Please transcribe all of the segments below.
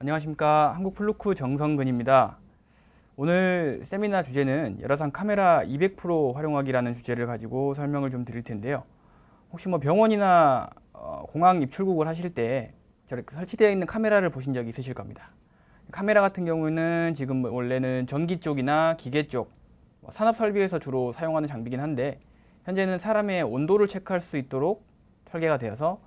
안녕하십니까. 한국플루크 정성근입니다. 오늘 세미나 주제는 열화상 카메라 200% 활용하기라는 주제를 가지고 설명을 좀 드릴 텐데요. 혹시 뭐 병원이나 공항 입출국을 하실 때 저렇게 설치되어 있는 카메라를 보신 적이 있으실 겁니다. 카메라 같은 경우는 지금 원래는 전기 쪽이나 기계 쪽, 산업 설비에서 주로 사용하는 장비긴 한데 현재는 사람의 온도를 체크할 수 있도록 설계가 되어서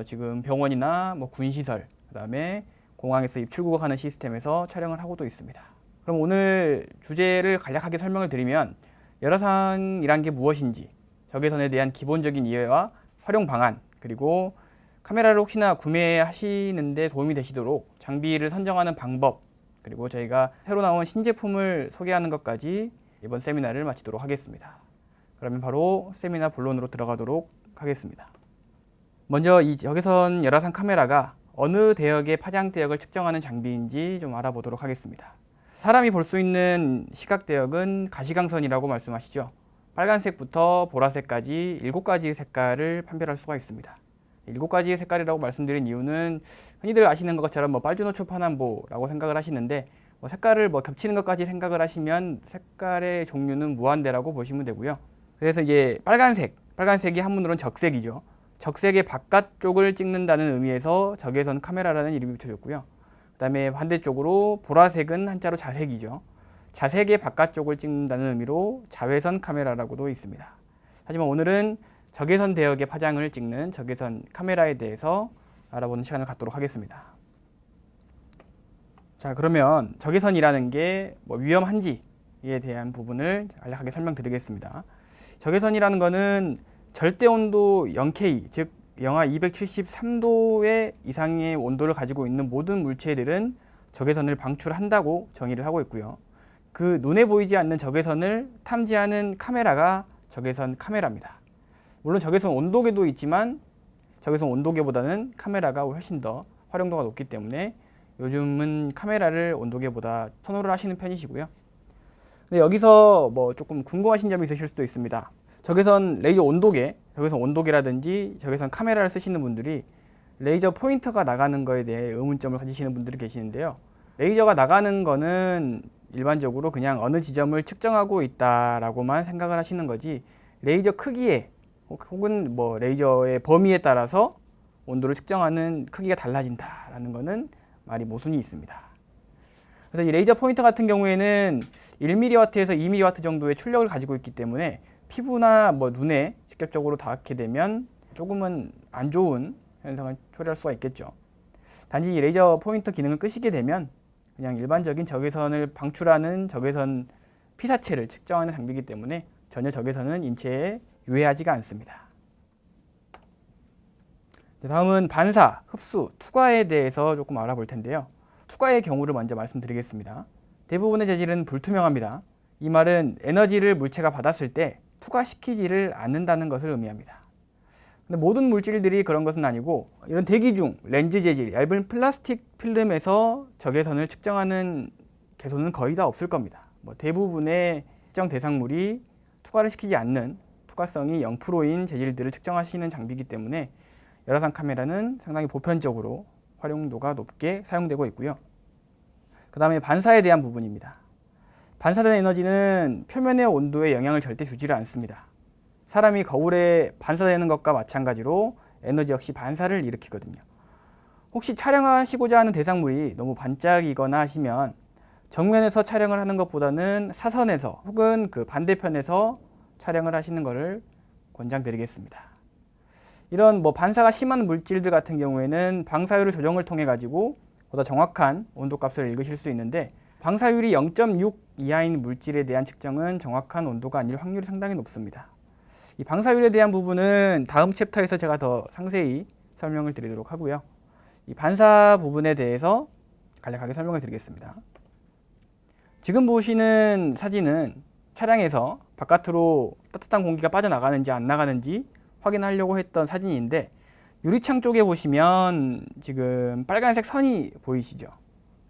지금 병원이나 군시설, 그다음에 공항에서 입출국하는 시스템에서 촬영을 하고도 있습니다. 그럼 오늘 주제를 간략하게 설명을 드리면 열화상이란 게 무엇인지, 적외선에 대한 기본적인 이해와 활용 방안, 그리고 카메라를 혹시나 구매하시는데 도움이 되시도록 장비를 선정하는 방법, 그리고 저희가 새로 나온 신제품을 소개하는 것까지 이번 세미나를 마치도록 하겠습니다. 그러면 바로 세미나 본론으로 들어가도록 하겠습니다. 먼저 이 적외선 열화상 카메라가 어느 대역의 파장 대역을 측정하는 장비인지 좀 알아보도록 하겠습니다. 사람이 볼 수 있는 시각 대역은 가시광선이라고 말씀하시죠. 빨간색부터 보라색까지 7가지의 색깔을 판별할 수가 있습니다. 7가지의 색깔이라고 말씀드린 이유는 흔히들 아시는 것처럼 빨주노초 파남보라고 생각을 하시는데 색깔을 겹치는 것까지 생각을 하시면 색깔의 종류는 무한대라고 보시면 되고요. 그래서 이제 빨간색이 한문으로는 적색이죠. 적색의 바깥쪽을 찍는다는 의미에서 적외선 카메라라는 이름이 붙여졌고요. 그 다음에 반대쪽으로 보라색은 한자로 자색이죠. 자색의 바깥쪽을 찍는다는 의미로 자외선 카메라라고도 있습니다. 하지만 오늘은 적외선 대역의 파장을 찍는 적외선 카메라에 대해서 알아보는 시간을 갖도록 하겠습니다. 자, 그러면 적외선이라는 게 위험한지에 대한 부분을 간략하게 설명드리겠습니다. 적외선이라는 거는 절대 온도 0K, 즉 영하 273도의 이상의 온도를 가지고 있는 모든 물체들은 적외선을 방출한다고 정의를 하고 있고요. 그 눈에 보이지 않는 적외선을 탐지하는 카메라가 적외선 카메라입니다. 물론 적외선 온도계도 있지만 적외선 온도계보다는 카메라가 훨씬 더 활용도가 높기 때문에 요즘은 카메라를 온도계보다 선호를 하시는 편이시고요. 근데 여기서 조금 궁금하신 점이 있으실 수도 있습니다. 적외선 레이저 온도계, 적외선 온도계라든지 적외선 카메라를 쓰시는 분들이 레이저 포인터가 나가는 거에 대해 의문점을 가지시는 분들이 계시는데요. 레이저가 나가는 거는 일반적으로 그냥 어느 지점을 측정하고 있다라고만 생각을 하시는 거지, 레이저 크기에 혹은 레이저의 범위에 따라서 온도를 측정하는 크기가 달라진다라는 거는 말이 모순이 있습니다. 그래서 이 레이저 포인터 같은 경우에는 1mW에서 2mW 정도의 출력을 가지고 있기 때문에 피부나 눈에 직접적으로 닿게 되면 조금은 안 좋은 현상을 초래할 수가 있겠죠. 단지 이 레이저 포인터 기능을 끄시게 되면 그냥 일반적인 적외선을 방출하는 적외선 피사체를 측정하는 장비이기 때문에 전혀 적외선은 인체에 유해하지가 않습니다. 다음은 반사, 흡수, 투과에 대해서 조금 알아볼 텐데요. 투과의 경우를 먼저 말씀드리겠습니다. 대부분의 재질은 불투명합니다. 이 말은 에너지를 물체가 받았을 때 투과시키지를 않는다는 것을 의미합니다. 근데 모든 물질들이 그런 것은 아니고, 이런 대기 중 렌즈 재질, 얇은 플라스틱 필름에서 적외선을 측정하는 개소는 거의 다 없을 겁니다. 대부분의 특정 대상물이 투과를 시키지 않는 투과성이 0%인 재질들을 측정하시는 장비이기 때문에 열화상 카메라는 상당히 보편적으로 활용도가 높게 사용되고 있고요. 그 다음에 반사에 대한 부분입니다. 반사된 에너지는 표면의 온도에 영향을 절대 주지를 않습니다. 사람이 거울에 반사되는 것과 마찬가지로 에너지 역시 반사를 일으키거든요. 혹시 촬영하시고자 하는 대상물이 너무 반짝이거나 하시면 정면에서 촬영을 하는 것보다는 사선에서 혹은 그 반대편에서 촬영을 하시는 것을 권장드리겠습니다. 이런 반사가 심한 물질들 같은 경우에는 방사율 조정을 통해 가지고 보다 정확한 온도값을 읽으실 수 있는데, 방사율이 0.6 이하인 물질에 대한 측정은 정확한 온도가 아닐 확률이 상당히 높습니다. 이 방사율에 대한 부분은 다음 챕터에서 제가 더 상세히 설명을 드리도록 하고요. 이 반사 부분에 대해서 간략하게 설명을 드리겠습니다. 지금 보시는 사진은 차량에서 바깥으로 따뜻한 공기가 빠져나가는지 안 나가는지 확인하려고 했던 사진인데, 유리창 쪽에 보시면 지금 빨간색 선이 보이시죠?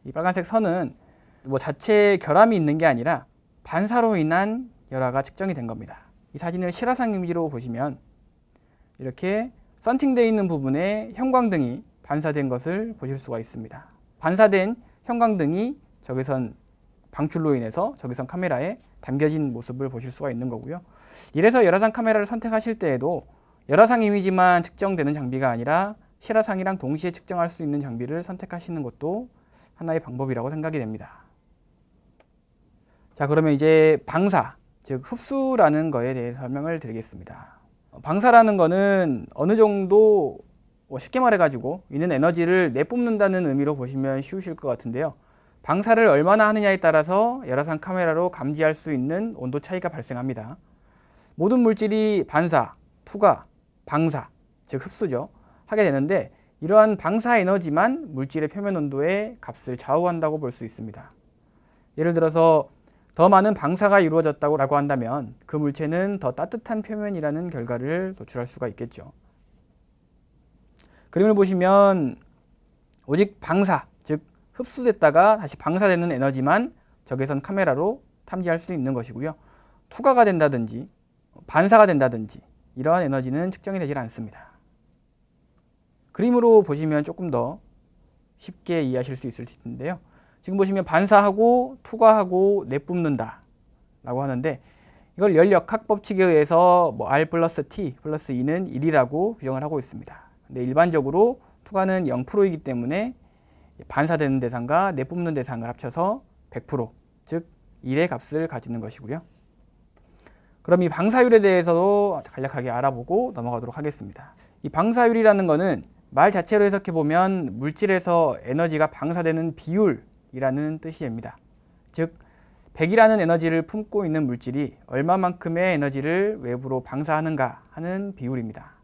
이 빨간색 선은 자체 결함이 있는 게 아니라 반사로 인한 열화가 측정이 된 겁니다. 이 사진을 실화상 이미지로 보시면 이렇게 썬팅되어 있는 부분에 형광등이 반사된 것을 보실 수가 있습니다. 반사된 형광등이 적외선 방출로 인해서 적외선 카메라에 담겨진 모습을 보실 수가 있는 거고요. 이래서 열화상 카메라를 선택하실 때에도 열화상 이미지만 측정되는 장비가 아니라 실화상이랑 동시에 측정할 수 있는 장비를 선택하시는 것도 하나의 방법이라고 생각이 됩니다. 자, 그러면 이제 방사, 즉 흡수라는 거에 대해 설명을 드리겠습니다. 방사라는 거는 어느 정도 쉽게 말해가지고 있는 에너지를 내뿜는다는 의미로 보시면 쉬우실 것 같은데요. 방사를 얼마나 하느냐에 따라서 열화상 카메라로 감지할 수 있는 온도 차이가 발생합니다. 모든 물질이 반사, 투과, 방사, 즉 흡수죠, 하게 되는데 이러한 방사 에너지만 물질의 표면 온도의 값을 좌우한다고 볼 수 있습니다. 예를 들어서 더 많은 방사가 이루어졌다고 한다면 그 물체는 더 따뜻한 표면이라는 결과를 도출할 수가 있겠죠. 그림을 보시면 오직 방사, 즉 흡수됐다가 다시 방사되는 에너지만 적외선 카메라로 탐지할 수 있는 것이고요. 투과가 된다든지 반사가 된다든지 이러한 에너지는 측정이 되질 않습니다. 그림으로 보시면 조금 더 쉽게 이해하실 수 있을 텐데요. 지금 보시면 반사하고 투과하고 내뿜는다 라고 하는데 이걸 열역학 법칙에 의해서 R 플러스 T 플러스 E는 1이라고 규정을 하고 있습니다. 근데 일반적으로 투과는 0%이기 때문에 반사되는 대상과 내뿜는 대상을 합쳐서 100%, 즉 1의 값을 가지는 것이고요. 그럼 이 방사율에 대해서도 간략하게 알아보고 넘어가도록 하겠습니다. 이 방사율이라는 거는 말 자체로 해석해 보면 물질에서 에너지가 방사되는 비율이라는 뜻이 됩니다. 즉 100이라는 에너지를 품고 있는 물질이 얼마만큼의 에너지를 외부로 방사하는가 하는 비율입니다.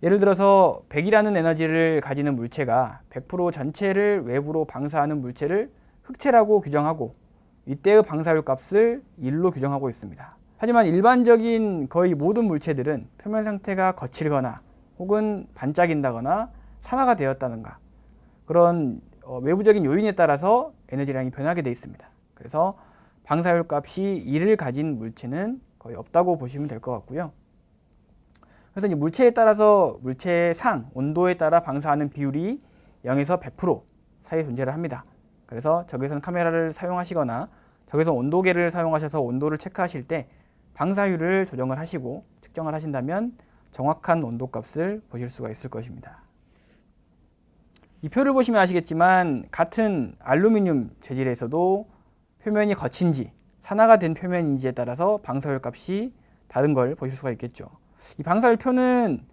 예를 들어서 100이라는 에너지를 가지는 물체가 100% 전체를 외부로 방사하는 물체를 흑체라고 규정하고 이때의 방사율 값을 1로 규정하고 있습니다. 하지만 일반적인 거의 모든 물체들은 표면 상태가 거칠거나 혹은 반짝인다거나 산화가 되었다는가 그런 외부적인 요인에 따라서 에너지량이 변하게 되어 있습니다. 그래서 방사율 값이 1을 가진 물체는 거의 없다고 보시면 될 것 같고요. 그래서 이제 물체에 따라서 물체의 상, 온도에 따라 방사하는 비율이 0에서 100% 사이에 존재를 합니다. 그래서 적외선 카메라를 사용하시거나 적외선 온도계를 사용하셔서 온도를 체크하실 때 방사율을 조정을 하시고 측정을 하신다면 정확한 온도값을 보실 수가 있을 것입니다. 이 표를 보시면 아시겠지만 같은 알루미늄 재질에서도 표면이 거친지 산화가 된 표면인지에 따라서 방사율 값이 다른 걸 보실 수가 있겠죠. 이 방사율 표는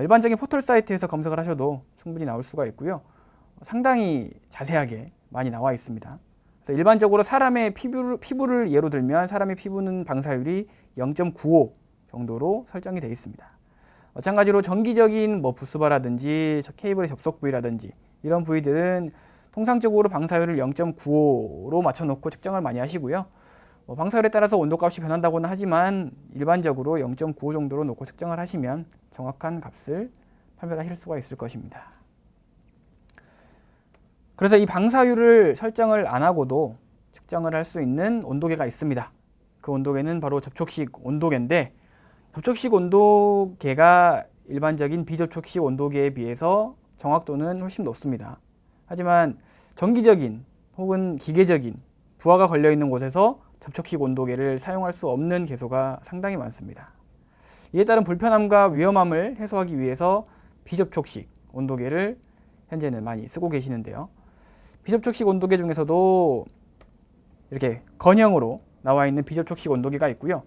일반적인 포털 사이트에서 검색을 하셔도 충분히 나올 수가 있고요. 상당히 자세하게 많이 나와 있습니다. 그래서 일반적으로 사람의 피부를 예로 들면 사람의 피부는 방사율이 0.95 정도로 설정이 되어 있습니다. 마찬가지로 정기적인 부스바라든지 케이블의 접속 부위라든지 이런 부위들은 통상적으로 방사율을 0.95로 맞춰놓고 측정을 많이 하시고요. 방사율에 따라서 온도값이 변한다고는 하지만 일반적으로 0.95 정도로 놓고 측정을 하시면 정확한 값을 판별하실 수가 있을 것입니다. 그래서 이 방사율을 설정을 안 하고도 측정을 할 수 있는 온도계가 있습니다. 그 온도계는 바로 접촉식 온도계인데 접촉식 온도계가 일반적인 비접촉식 온도계에 비해서 정확도는 훨씬 높습니다. 하지만 정기적인 혹은 기계적인 부하가 걸려있는 곳에서 접촉식 온도계를 사용할 수 없는 개소가 상당히 많습니다. 이에 따른 불편함과 위험함을 해소하기 위해서 비접촉식 온도계를 현재는 많이 쓰고 계시는데요. 비접촉식 온도계 중에서도 이렇게 건형으로 나와 있는 비접촉식 온도계가 있고요.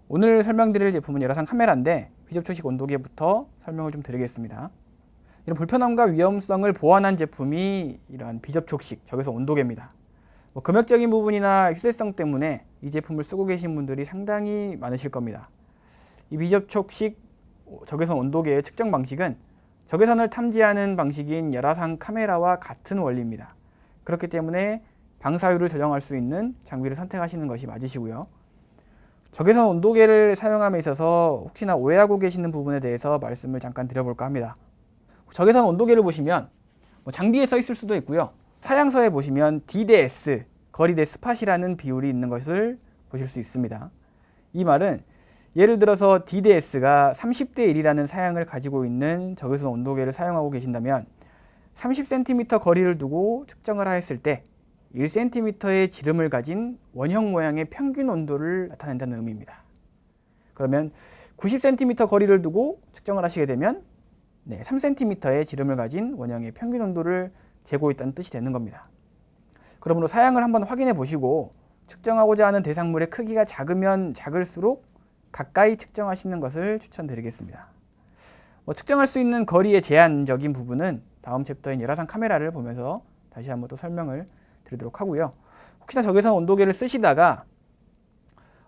오늘 설명드릴 제품은 열화상 카메라인데 비접촉식 온도계부터 설명을 좀 드리겠습니다. 이런 불편함과 위험성을 보완한 제품이 이러한 비접촉식 적외선 온도계입니다. 금액적인 부분이나 휴대성 때문에 이 제품을 쓰고 계신 분들이 상당히 많으실 겁니다. 이 비접촉식 적외선 온도계의 측정 방식은 적외선을 탐지하는 방식인 열화상 카메라와 같은 원리입니다. 그렇기 때문에 방사율을 조정할 수 있는 장비를 선택하시는 것이 맞으시고요. 적외선 온도계를 사용함에 있어서 혹시나 오해하고 계시는 부분에 대해서 말씀을 잠깐 드려볼까 합니다. 적외선 온도계를 보시면 장비에 써 있을 수도 있고요. 사양서에 보시면 D 대 S, 거리 대 스팟이라는 비율이 있는 것을 보실 수 있습니다. 이 말은 예를 들어서 D 대 S가 30대 1이라는 사양을 가지고 있는 적외선 온도계를 사용하고 계신다면 30cm 거리를 두고 측정을 하였을 때 1cm의 지름을 가진 원형 모양의 평균 온도를 나타낸다는 의미입니다. 그러면 90cm 거리를 두고 측정을 하시게 되면 3cm의 지름을 가진 원형의 평균 온도를 재고 있다는 뜻이 되는 겁니다. 그러므로 사양을 한번 확인해 보시고 측정하고자 하는 대상물의 크기가 작으면 작을수록 가까이 측정하시는 것을 추천드리겠습니다. 측정할 수 있는 거리의 제한적인 부분은 다음 챕터인 열화상 카메라를 보면서 다시 한번 또 설명을 드리도록 하고요. 혹시나 적외선 온도계를 쓰시다가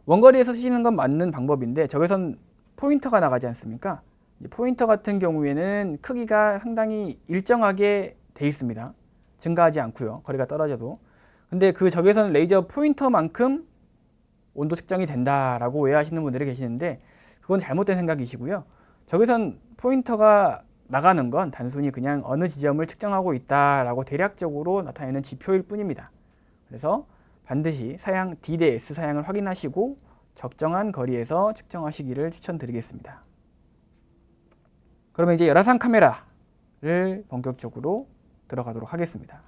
원거리에서 쓰시는 건 맞는 방법인데 적외선 포인터가 나가지 않습니까? 포인터 같은 경우에는 크기가 상당히 일정하게 돼 있습니다. 증가하지 않고요. 거리가 떨어져도. 근데 그 적외선 레이저 포인터만큼 온도 측정이 된다라고 오해하시는 분들이 계시는데 그건 잘못된 생각이시고요. 적외선 포인터가 나가는 건 단순히 그냥 어느 지점을 측정하고 있다라고 대략적으로 나타내는 지표일 뿐입니다. 그래서 반드시 사양 D 대 S 사양을 확인하시고 적정한 거리에서 측정하시기를 추천드리겠습니다. 그러면 이제 열화상 카메라를 본격적으로 들어가도록 하겠습니다.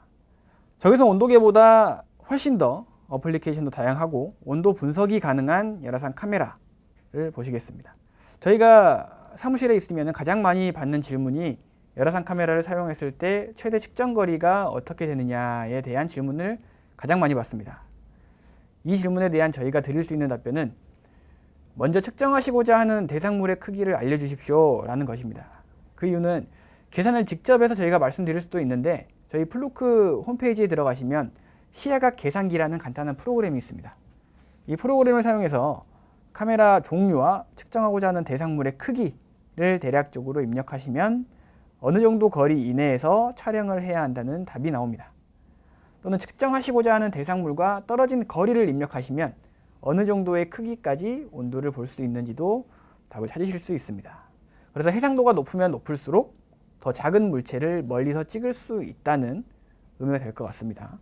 적외선 온도계보다 훨씬 더 어플리케이션도 다양하고 온도 분석이 가능한 열화상 카메라를 보시겠습니다. 저희가 사무실에 있으면 가장 많이 받는 질문이 열화상 카메라를 사용했을 때 최대 측정 거리가 어떻게 되느냐에 대한 질문을 가장 많이 받습니다. 이 질문에 대한 저희가 드릴 수 있는 답변은 먼저 측정하시고자 하는 대상물의 크기를 알려주십시오 라는 것입니다. 그 이유는 계산을 직접 해서 저희가 말씀드릴 수도 있는데 저희 플루크 홈페이지에 들어가시면 시야각 계산기라는 간단한 프로그램이 있습니다. 이 프로그램을 사용해서 카메라 종류와 측정하고자 하는 대상물의 크기를 대략적으로 입력하시면 어느 정도 거리 이내에서 촬영을 해야 한다는 답이 나옵니다. 또는 측정하시고자 하는 대상물과 떨어진 거리를 입력하시면 어느 정도의 크기까지 온도를 볼 수 있는지도 답을 찾으실 수 있습니다. 그래서 해상도가 높으면 높을수록 더 작은 물체를 멀리서 찍을 수 있다는 의미가 될 것 같습니다.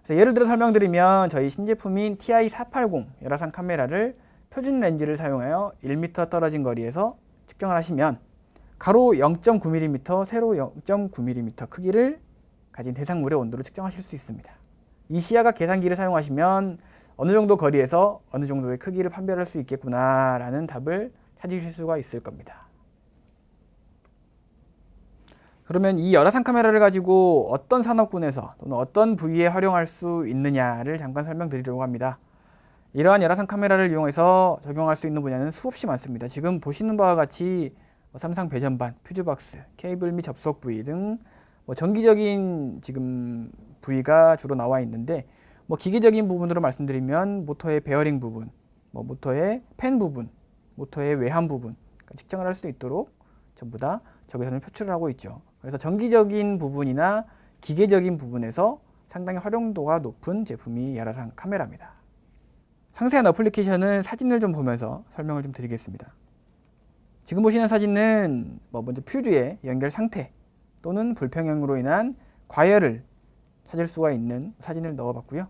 그래서 예를 들어 설명드리면 저희 신제품인 TI480 열화상 카메라를 표준 렌즈를 사용하여 1m 떨어진 거리에서 측정을 하시면 가로 0.9mm, 세로 0.9mm 크기를 가진 대상물의 온도를 측정하실 수 있습니다. 이 시야각 계산기를 사용하시면 어느 정도 거리에서 어느 정도의 크기를 판별할 수 있겠구나 라는 답을 찾으실 수가 있을 겁니다. 그러면 이 열화상 카메라를 가지고 어떤 산업군에서 또는 어떤 부위에 활용할 수 있느냐를 잠깐 설명드리려고 합니다. 이러한 열화상 카메라를 이용해서 적용할 수 있는 분야는 수없이 많습니다. 지금 보시는 바와 같이 삼상 배전반, 퓨즈박스, 케이블 및 접속 부위 등 전기적인 지금 부위가 주로 나와 있는데 기계적인 부분으로 말씀드리면 모터의 베어링 부분, 모터의 팬 부분, 모터의 외함 부분 측정을 할 수 있도록 전부 다 적외선을 표출을 하고 있죠. 그래서 전기적인 부분이나 기계적인 부분에서 상당히 활용도가 높은 제품이 열화상 카메라입니다. 상세한 어플리케이션은 사진을 좀 보면서 설명을 좀 드리겠습니다. 지금 보시는 사진은 먼저 퓨즈의 연결 상태 또는 불평형으로 인한 과열을 찾을 수가 있는 사진을 넣어봤고요.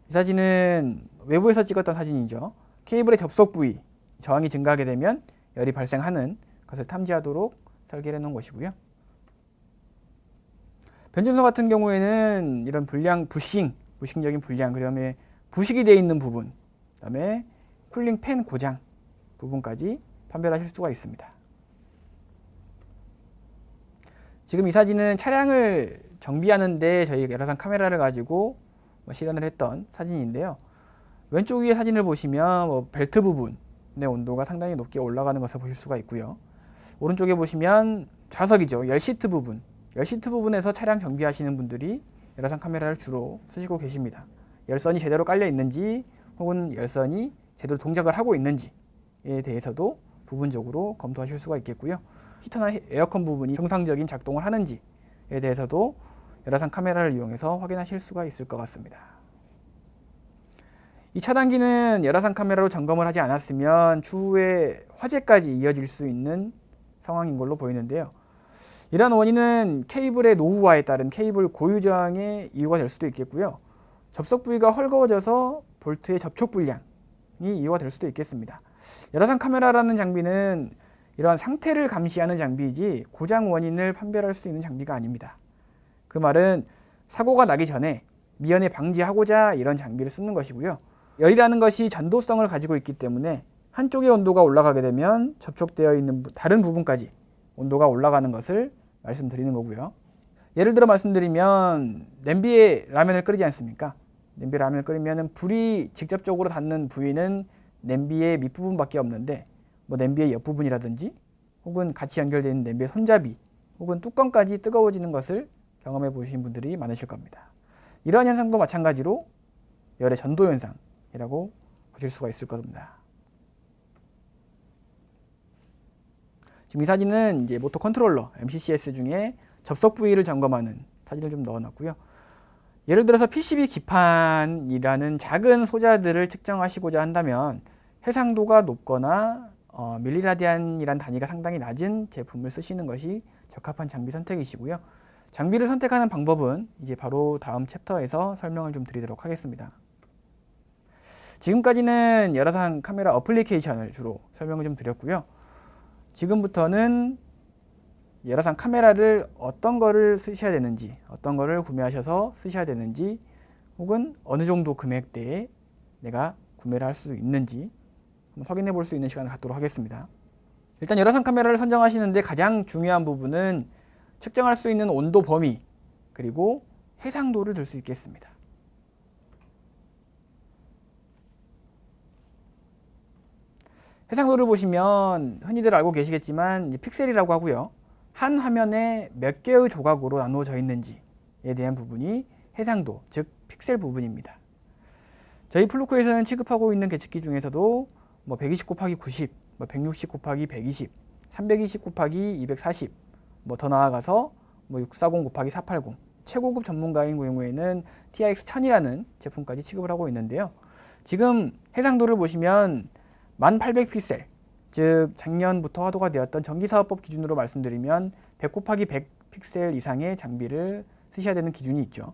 이 사진은 외부에서 찍었던 사진이죠. 케이블의 접속 부위, 저항이 증가하게 되면 열이 발생하는 것을 탐지하도록 설계를 해놓은 것이고요. 변전소 같은 경우에는 이런 부싱적인 불량, 그 다음에 부식이 되어 있는 부분, 그 다음에 쿨링 팬 고장 부분까지 판별하실 수가 있습니다. 지금 이 사진은 차량을 정비하는데 저희 열화상 카메라를 가지고 실현을 했던 사진인데요. 왼쪽 위에 사진을 보시면 벨트 부분의 온도가 상당히 높게 올라가는 것을 보실 수가 있고요. 오른쪽에 보시면 좌석이죠. 열시트 부분에서 차량 정비하시는 분들이 열화상 카메라를 주로 쓰시고 계십니다. 열선이 제대로 깔려 있는지 혹은 열선이 제대로 동작을 하고 있는지에 대해서도 부분적으로 검토하실 수가 있겠고요. 히터나 에어컨 부분이 정상적인 작동을 하는지에 대해서도 열화상 카메라를 이용해서 확인하실 수가 있을 것 같습니다. 이 차단기는 열화상 카메라로 점검을 하지 않았으면 추후에 화재까지 이어질 수 있는 상황인 걸로 보이는데요. 이러한 원인은 케이블의 노후화에 따른 케이블 고유 저항의 이유가 될 수도 있겠고요. 접속 부위가 헐거워져서 볼트의 접촉 불량이 이유가 될 수도 있겠습니다. 열화상 카메라라는 장비는 이런 상태를 감시하는 장비이지 고장 원인을 판별할 수 있는 장비가 아닙니다. 그 말은 사고가 나기 전에 미연에 방지하고자 이런 장비를 쓰는 것이고요. 열이라는 것이 전도성을 가지고 있기 때문에 한쪽의 온도가 올라가게 되면 접촉되어 있는 다른 부분까지 온도가 올라가는 것을 말씀드리는 거고요. 예를 들어 말씀드리면 냄비에 라면을 끓이지 않습니까? 냄비에 라면을 끓이면 불이 직접적으로 닿는 부위는 냄비의 밑부분밖에 없는데 뭐 냄비의 옆부분이라든지 혹은 같이 연결되어 있는 냄비의 손잡이 혹은 뚜껑까지 뜨거워지는 것을 경험해 보신 분들이 많으실 겁니다. 이러한 현상도 마찬가지로 열의 전도 현상이라고 보실 수가 있을 겁니다. 지금 이 사진은 이제 모터 컨트롤러 MCCS 중에 접속 부위를 점검하는 사진을 좀 넣어놨고요. 예를 들어서 PCB 기판이라는 작은 소자들을 측정하시고자 한다면 해상도가 높거나 밀리라디안이란 단위가 상당히 낮은 제품을 쓰시는 것이 적합한 장비 선택이시고요. 장비를 선택하는 방법은 이제 바로 다음 챕터에서 설명을 좀 드리도록 하겠습니다. 지금까지는 열화상 카메라 어플리케이션을 주로 설명을 좀 드렸고요. 지금부터는 열화상 카메라를 어떤 거를 쓰셔야 되는지, 어떤 거를 구매하셔서 쓰셔야 되는지, 혹은 어느 정도 금액대에 내가 구매를 할 수 있는지 확인해 볼 수 있는 시간을 갖도록 하겠습니다. 일단 열화상 카메라를 선정하시는데 가장 중요한 부분은 측정할 수 있는 온도 범위 그리고 해상도를 들 수 있겠습니다. 해상도를 보시면 흔히들 알고 계시겠지만 픽셀이라고 하고요. 한 화면에 몇 개의 조각으로 나누어져 있는지에 대한 부분이 해상도, 즉 픽셀 부분입니다. 저희 플루크에서는 취급하고 있는 계측기 중에서도 120 곱하기 90, 160 곱하기 120, 320 곱하기 240, 더 나아가서 640 곱하기 480, 최고급 전문가인 경우에는 TIX1000이라는 제품까지 취급을 하고 있는데요. 지금 해상도를 보시면 1800픽셀, 즉 작년부터 화두가 되었던 전기사업법 기준으로 말씀드리면 100 곱하기 100 픽셀 이상의 장비를 쓰셔야 되는 기준이 있죠.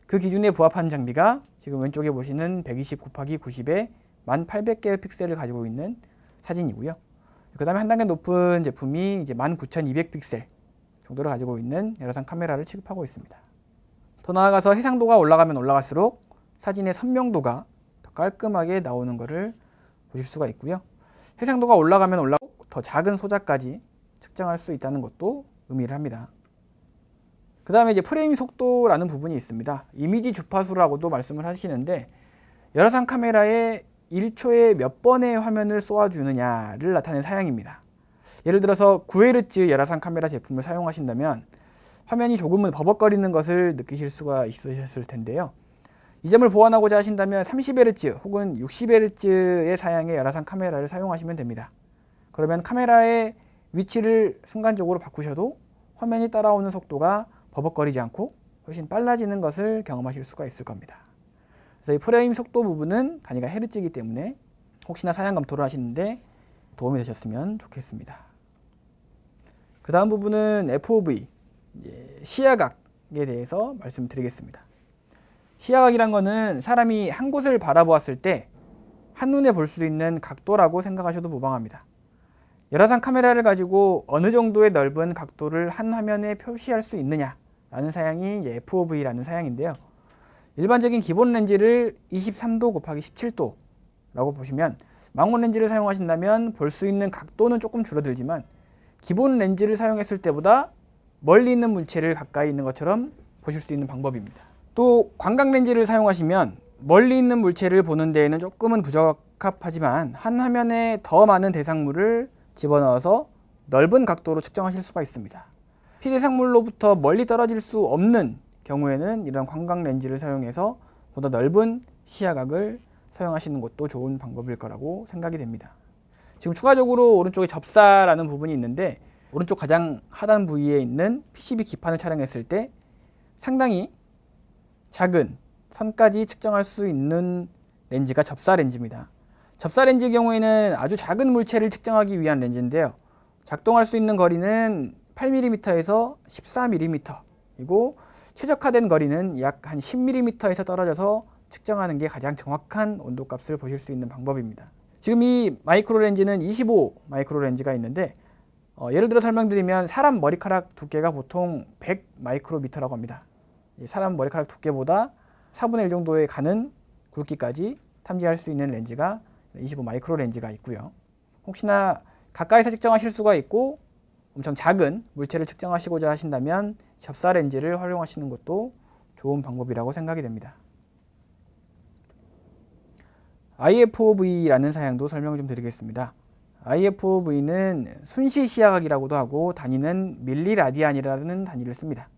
그 기준에 부합하는 장비가 지금 왼쪽에 보시는 120 곱하기 90에 1800개의 픽셀을 가지고 있는 사진이고요. 그 다음에 한 단계 높은 제품이 이제 19200 픽셀 정도를 가지고 있는 열화상 카메라를 취급하고 있습니다. 더 나아가서 해상도가 올라가면 올라갈수록 사진의 선명도가 더 깔끔하게 나오는 것을 보실 수가 있고요. 해상도가 올라가면 올라갈수록 더 작은 소자까지 측정할 수 있다는 것도 의미를 합니다. 그 다음에 이제 프레임 속도라는 부분이 있습니다. 이미지 주파수라고도 말씀을 하시는데 열화상 카메라에 1초에 몇 번의 화면을 쏘아주느냐를 나타내는 사양입니다. 예를 들어서 9Hz 열화상 카메라 제품을 사용하신다면 화면이 조금은 버벅거리는 것을 느끼실 수가 있으셨을 텐데요. 이 점을 보완하고자 하신다면 30Hz 혹은 60Hz의 사양의 열화상 카메라를 사용하시면 됩니다. 그러면 카메라의 위치를 순간적으로 바꾸셔도 화면이 따라오는 속도가 버벅거리지 않고 훨씬 빨라지는 것을 경험하실 수가 있을 겁니다. 그래서 이 프레임 속도 부분은 단위가 헤르츠이기 때문에 혹시나 사양 검토를 하시는데 도움이 되셨으면 좋겠습니다. 그 다음 부분은 FOV, 시야각에 대해서 말씀드리겠습니다. 시야각이란 것은 사람이 한 곳을 바라보았을 때 한눈에 볼 수 있는 각도라고 생각하셔도 무방합니다. 열화상 카메라를 가지고 어느 정도의 넓은 각도를 한 화면에 표시할 수 있느냐라는 사양이 FOV라는 사양인데요. 일반적인 기본 렌즈를 23도 곱하기 17도라고 보시면 망원 렌즈를 사용하신다면 볼 수 있는 각도는 조금 줄어들지만 기본 렌즈를 사용했을 때보다 멀리 있는 물체를 가까이 있는 것처럼 보실 수 있는 방법입니다. 또 광각 렌즈를 사용하시면 멀리 있는 물체를 보는 데에는 조금은 부적합하지만 한 화면에 더 많은 대상물을 집어넣어서 넓은 각도로 측정하실 수가 있습니다. 피대상물로부터 멀리 떨어질 수 없는 경우에는 이런 광각 렌즈를 사용해서 보다 넓은 시야각을 사용하시는 것도 좋은 방법일 거라고 생각이 됩니다. 지금 추가적으로 오른쪽에 접사라는 부분이 있는데 오른쪽 가장 하단 부위에 있는 PCB 기판을 촬영했을 때 상당히 작은 선까지 측정할 수 있는 렌즈가 접사 렌즈입니다. 접사 렌즈의 경우에는 아주 작은 물체를 측정하기 위한 렌즈인데요. 작동할 수 있는 거리는 8mm에서 14mm이고 최적화된 거리는 약 한 10mm에서 떨어져서 측정하는 게 가장 정확한 온도값을 보실 수 있는 방법입니다. 지금 이 마이크로 렌즈는 25 마이크로 렌즈가 있는데 예를 들어 설명드리면 사람 머리카락 두께가 보통 100 마이크로미터라고 합니다. 사람 머리카락 두께보다 4분의 1 정도에 가는 굵기까지 탐지할 수 있는 렌즈가 25 마이크로 렌즈가 있고요. 혹시나 가까이서 측정하실 수가 있고 엄청 작은 물체를 측정하시고자 하신다면 접사 렌즈를 활용하시는 것도 좋은 방법이라고 생각이 됩니다. IFOV라는 사양도 설명을 좀 드리겠습니다. IFOV는 순시 시야각이라고도 하고 단위는 밀리라디안이라는 단위를 씁니다.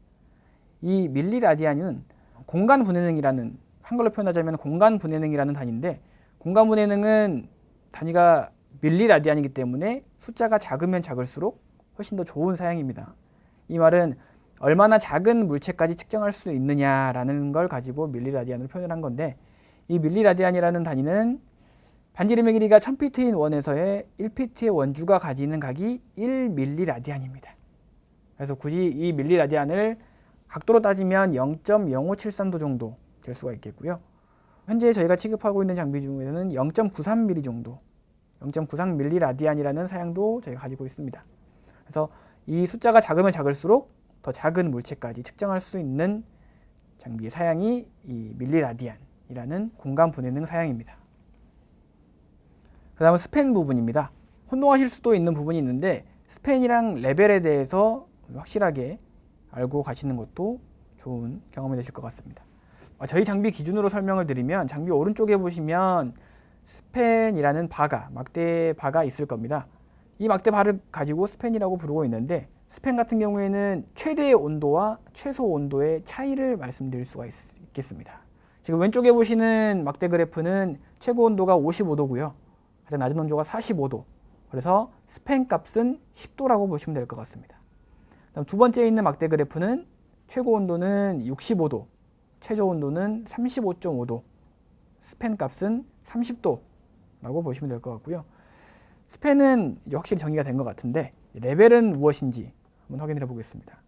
이 밀리라디안은 공간 분해능이라는, 한글로 표현하자면 공간 분해능이라는 단위인데, 공간 분해능은 단위가 밀리라디안이기 때문에 숫자가 작으면 작을수록 훨씬 더 좋은 사양입니다. 이 말은 얼마나 작은 물체까지 측정할 수 있느냐라는 걸 가지고 밀리라디안으로 표현을 한 건데, 이 밀리라디안이라는 단위는 반지름의 길이가 1000피트인 원에서의 1피트의 원주가 가지는 각이 1밀리라디안입니다. 그래서 굳이 이 밀리라디안을 각도로 따지면 0.0573도 정도 될 수가 있겠고요. 현재 저희가 취급하고 있는 장비 중에서는 0.93mm 정도, 0.93밀리라디안이라는 사양도 저희가 가지고 있습니다. 그래서 이 숫자가 작으면 작을수록 더 작은 물체까지 측정할 수 있는 장비의 사양이 이 밀리라디안이라는 공간 분해능 사양입니다. 그 다음은 스팬 부분입니다. 혼동하실 수도 있는 부분이 있는데 스팬이랑 레벨에 대해서 확실하게 알고 가시는 것도 좋은 경험이 되실 것 같습니다. 저희 장비 기준으로 설명을 드리면 장비 오른쪽에 보시면 스팬이라는 바가, 막대 바가 있을 겁니다. 이 막대 바를 가지고 스팬이라고 부르고 있는데, 스팬 같은 경우에는 최대 온도와 최소 온도의 차이를 말씀드릴 수가 있겠습니다. 지금 왼쪽에 보시는 막대 그래프는 최고 온도가 55도고요. 가장 낮은 온도가 45도. 그래서 스팬 값은 10도라고 보시면 될 것 같습니다. 다음 두 번째에 있는 막대 그래프는 최고 온도는 65도, 최저 온도는 35.5도, 스팬 값은 30도라고 보시면 될 것 같고요. 스팬은 이제 확실히 정의가 된 것 같은데 레벨은 무엇인지 한번 확인해 보겠습니다.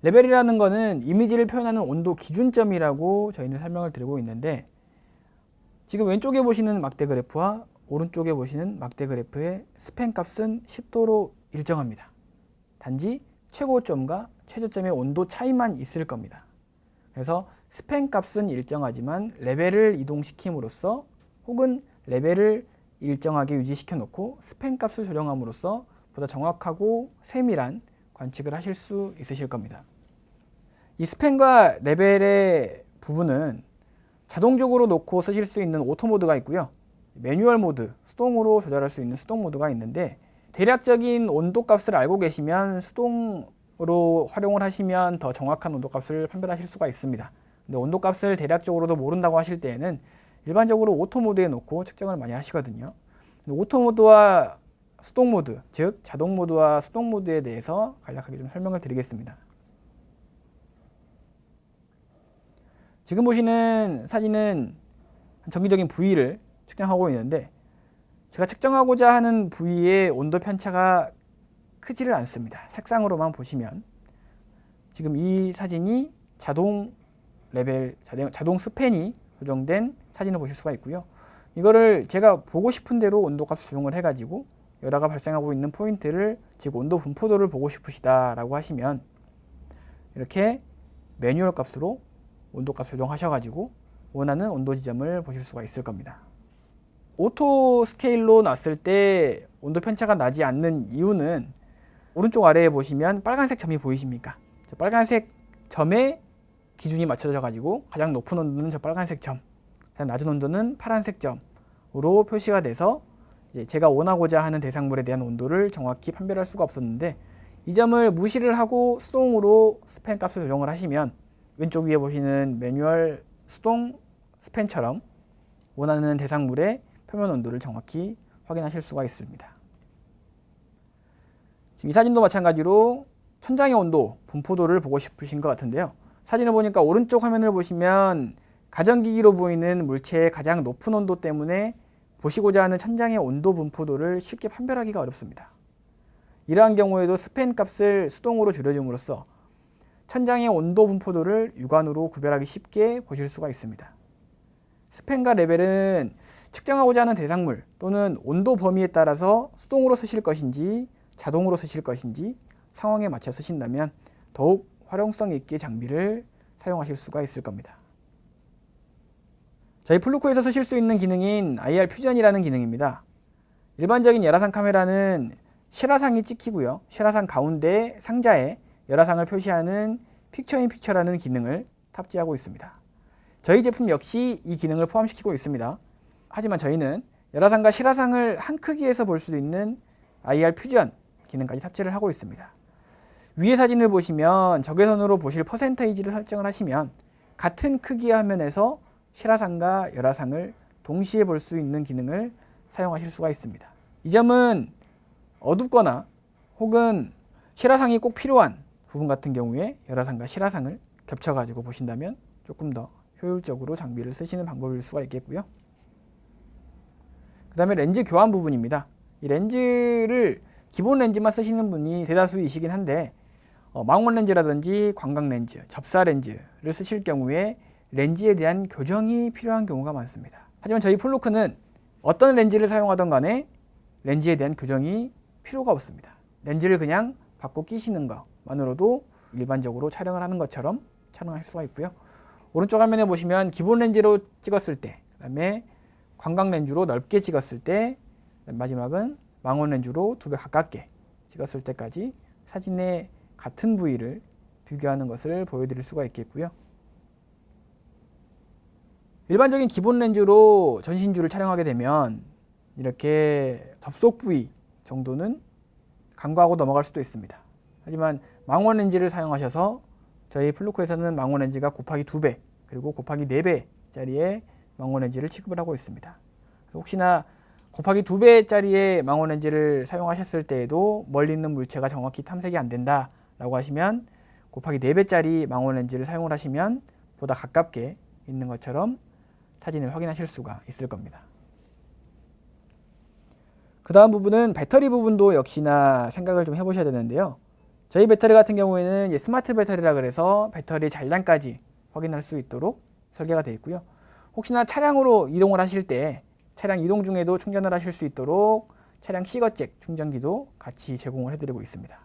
레벨이라는 것은 이미지를 표현하는 온도 기준점이라고 저희는 설명을 드리고 있는데, 지금 왼쪽에 보시는 막대 그래프와 오른쪽에 보시는 막대 그래프의 스팬 값은 10도로 일정합니다. 단지 최고점과 최저점의 온도 차이만 있을 겁니다. 그래서 스팬 값은 일정하지만 레벨을 이동시킴으로써, 혹은 레벨을 일정하게 유지시켜 놓고 스팬 값을 조정함으로써 보다 정확하고 세밀한 관측을 하실 수 있으실 겁니다. 이 스팬과 레벨의 부분은 자동적으로 놓고 쓰실 수 있는 오토 모드가 있고요. 매뉴얼 모드, 수동으로 조절할 수 있는 수동 모드가 있는데, 대략적인 온도 값을 알고 계시면 수동으로 활용을 하시면 더 정확한 온도 값을 판별하실 수가 있습니다. 근데 온도 값을 대략적으로도 모른다고 하실 때에는 일반적으로 오토 모드에 놓고 측정을 많이 하시거든요. 근데 오토 모드와 수동 모드, 즉 자동 모드와 수동 모드에 대해서 간략하게 좀 설명을 드리겠습니다. 지금 보시는 사진은 정기적인 부위를 측정하고 있는데, 제가 측정하고자 하는 부위의 온도 편차가 크지를 않습니다. 색상으로만 보시면 지금 이 사진이 자동 레벨, 자동 스팬이 조정된 사진을 보실 수가 있고요. 이거를 제가 보고 싶은 대로 온도값 조정을 해가지고 열화가 발생하고 있는 포인트를, 즉 온도 분포도를 보고 싶으시다라고 하시면 이렇게 매뉴얼 값으로 온도값 조정하셔가지고 원하는 온도 지점을 보실 수가 있을 겁니다. 오토 스케일로 놨을 때 온도 편차가 나지 않는 이유는 오른쪽 아래에 보시면 빨간색 점이 보이십니까? 저 빨간색 점에 기준이 맞춰져 가지고 가장 높은 온도는 저 빨간색 점, 가장 낮은 온도는 파란색 점으로 표시가 돼서 이제 제가 원하고자 하는 대상물에 대한 온도를 정확히 판별할 수가 없었는데, 이 점을 무시를 하고 수동으로 스팬 값을 조정을 하시면 왼쪽 위에 보시는 매뉴얼 수동 스팬처럼 원하는 대상물의 표면 온도를 정확히 확인하실 수가 있습니다. 지금 이 사진도 마찬가지로 천장의 온도, 분포도를 보고 싶으신 것 같은데요. 사진을 보니까 오른쪽 화면을 보시면 가전기기로 보이는 물체의 가장 높은 온도 때문에 보시고자 하는 천장의 온도 분포도를 쉽게 판별하기가 어렵습니다. 이러한 경우에도 스팬 값을 수동으로 줄여줌으로써 천장의 온도 분포도를 육안으로 구별하기 쉽게 보실 수가 있습니다. 스팬과 레벨은 측정하고자 하는 대상물 또는 온도 범위에 따라서 수동으로 쓰실 것인지 자동으로 쓰실 것인지 상황에 맞춰 쓰신다면 더욱 활용성 있게 장비를 사용하실 수가 있을 겁니다. 저희 플루코에서 쓰실 수 있는 기능인 IR 퓨전이라는 기능입니다. 일반적인 열화상 카메라는 실화상이 찍히고요. 실화상 가운데 상자에 열화상을 표시하는 픽처 인 픽처라는 기능을 탑재하고 있습니다. 저희 제품 역시 이 기능을 포함시키고 있습니다. 하지만 저희는 열화상과 실화상을 한 크기에서 볼 수 있는 IR 퓨전 기능까지 탑재를 하고 있습니다. 위의 사진을 보시면 적외선으로 보실 퍼센테이지를 설정을 하시면 같은 크기의 화면에서 실화상과 열화상을 동시에 볼 수 있는 기능을 사용하실 수가 있습니다. 이 점은 어둡거나 혹은 실화상이 꼭 필요한 부분 같은 경우에 열화상과 실화상을 겹쳐가지고 보신다면 조금 더 효율적으로 장비를 쓰시는 방법일 수가 있겠고요. 그 다음에 렌즈 교환 부분입니다. 이 렌즈를 기본 렌즈만 쓰시는 분이 대다수이시긴 한데 망원 렌즈라든지 광각 렌즈, 접사 렌즈를 쓰실 경우에 렌즈에 대한 교정이 필요한 경우가 많습니다. 하지만 저희 플루크는 어떤 렌즈를 사용하던 간에 렌즈에 대한 교정이 필요가 없습니다. 렌즈를 그냥 바꿔 끼시는 것만으로도 일반적으로 촬영을 하는 것처럼 촬영할 수가 있고요. 오른쪽 화면에 보시면 기본 렌즈로 찍었을 때, 그 다음에 광각 렌즈로 넓게 찍었을 때, 마지막은 망원 렌즈로 2배 가깝게 찍었을 때까지 사진의 같은 부위를 비교하는 것을 보여드릴 수가 있겠고요. 일반적인 기본 렌즈로 전신주를 촬영하게 되면 이렇게 접속 부위 정도는 간과하고 넘어갈 수도 있습니다. 하지만 망원 렌즈를 사용하셔서 저희 플루코에서는 망원 렌즈가 곱하기 2배 그리고 곱하기 4배짜리의 망원 렌즈를 취급을 하고 있습니다. 혹시나 곱하기 2배짜리의 망원 렌즈를 사용하셨을 때에도 멀리 있는 물체가 정확히 탐색이 안 된다 라고 하시면 곱하기 4배짜리 망원 렌즈를 사용을 하시면 보다 가깝게 있는 것처럼 사진을 확인하실 수가 있을 겁니다. 그 다음 부분은 배터리 부분도 역시나 생각을 좀 해보셔야 되는데요. 저희 배터리 같은 경우에는 이제 스마트 배터리라 그래서 배터리 잔량까지 확인할 수 있도록 설계가 되어 있고요. 혹시나 차량으로 이동을 하실 때 차량 이동 중에도 충전을 하실 수 있도록 차량 C거잭 충전기도 같이 제공을 해드리고 있습니다.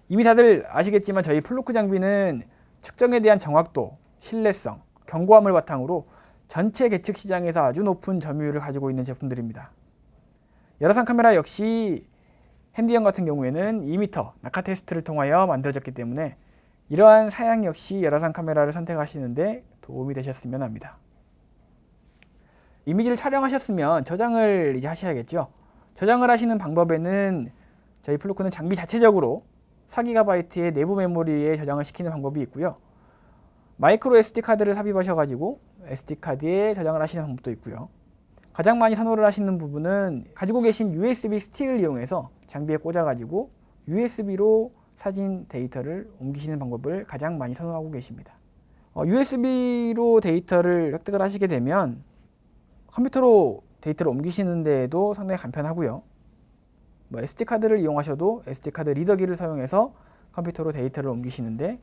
이미 다들 아시겠지만 저희 플루크 장비는 측정에 대한 정확도, 신뢰성, 견고함을 바탕으로 전체 계측 시장에서 아주 높은 점유율을 가지고 있는 제품들입니다. 열화상 카메라 역시 핸디형 같은 경우에는 2m 낙하 테스트를 통하여 만들어졌기 때문에 이러한 사양 역시 열화상 카메라를 선택하시는데 도움이 되셨으면 합니다. 이미지를 촬영하셨으면 저장을 이제 하셔야겠죠. 저장을 하시는 방법에는 저희 플루크는 장비 자체적으로 4GB의 내부 메모리에 저장을 시키는 방법이 있고요. 마이크로 SD카드를 삽입하셔가지고 SD카드에 저장을 하시는 방법도 있고요. 가장 많이 선호를 하시는 부분은 가지고 계신 USB 스틱을 이용해서 장비에 꽂아가지고 USB로 사진 데이터를 옮기시는 방법을 가장 많이 선호하고 계십니다. USB로 데이터를 획득을 하시게 되면 컴퓨터로 데이터를 옮기시는 데에도 상당히 간편하고요. SD카드를 이용하셔도 SD카드 리더기를 사용해서 컴퓨터로 데이터를 옮기시는데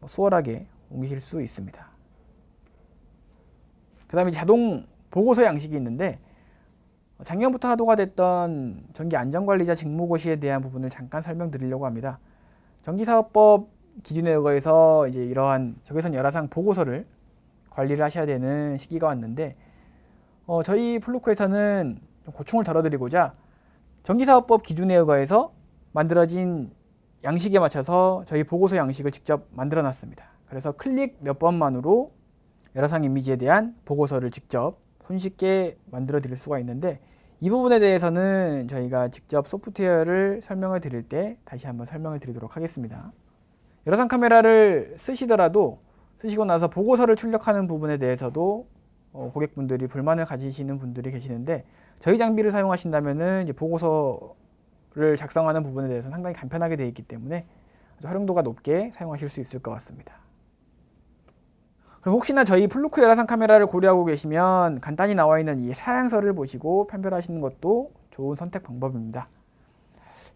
수월하게 옮기실 수 있습니다. 그 다음에 자동 보고서 양식이 있는데 작년부터 하도가 됐던 전기 안전관리자 직무고시에 대한 부분을 잠깐 설명드리려고 합니다. 전기사업법 기준에 의거해서 이제 이러한 적외선 열화상 보고서를 관리를 하셔야 되는 시기가 왔는데 저희 플루코에서는 고충을 덜어드리고자 전기사업법 기준에 의거해서 만들어진 양식에 맞춰서 저희 보고서 양식을 직접 만들어 놨습니다. 그래서 클릭 몇 번만으로 열화상 이미지에 대한 보고서를 직접 손쉽게 만들어 드릴 수가 있는데 이 부분에 대해서는 저희가 직접 소프트웨어를 설명을 드릴 때 다시 한번 설명을 드리도록 하겠습니다. 열화상 카메라를 쓰시더라도 쓰시고 나서 보고서를 출력하는 부분에 대해서도 고객분들이 불만을 가지시는 분들이 계시는데 저희 장비를 사용하신다면은 이제 보고서를 작성하는 부분에 대해서 상당히 간편하게 되어 있기 때문에 아주 활용도가 높게 사용하실 수 있을 것 같습니다. 그럼 혹시나 저희 플루크 열화상 카메라를 고려하고 계시면 간단히 나와 있는 이 사양서를 보시고 판별하시는 것도 좋은 선택 방법입니다.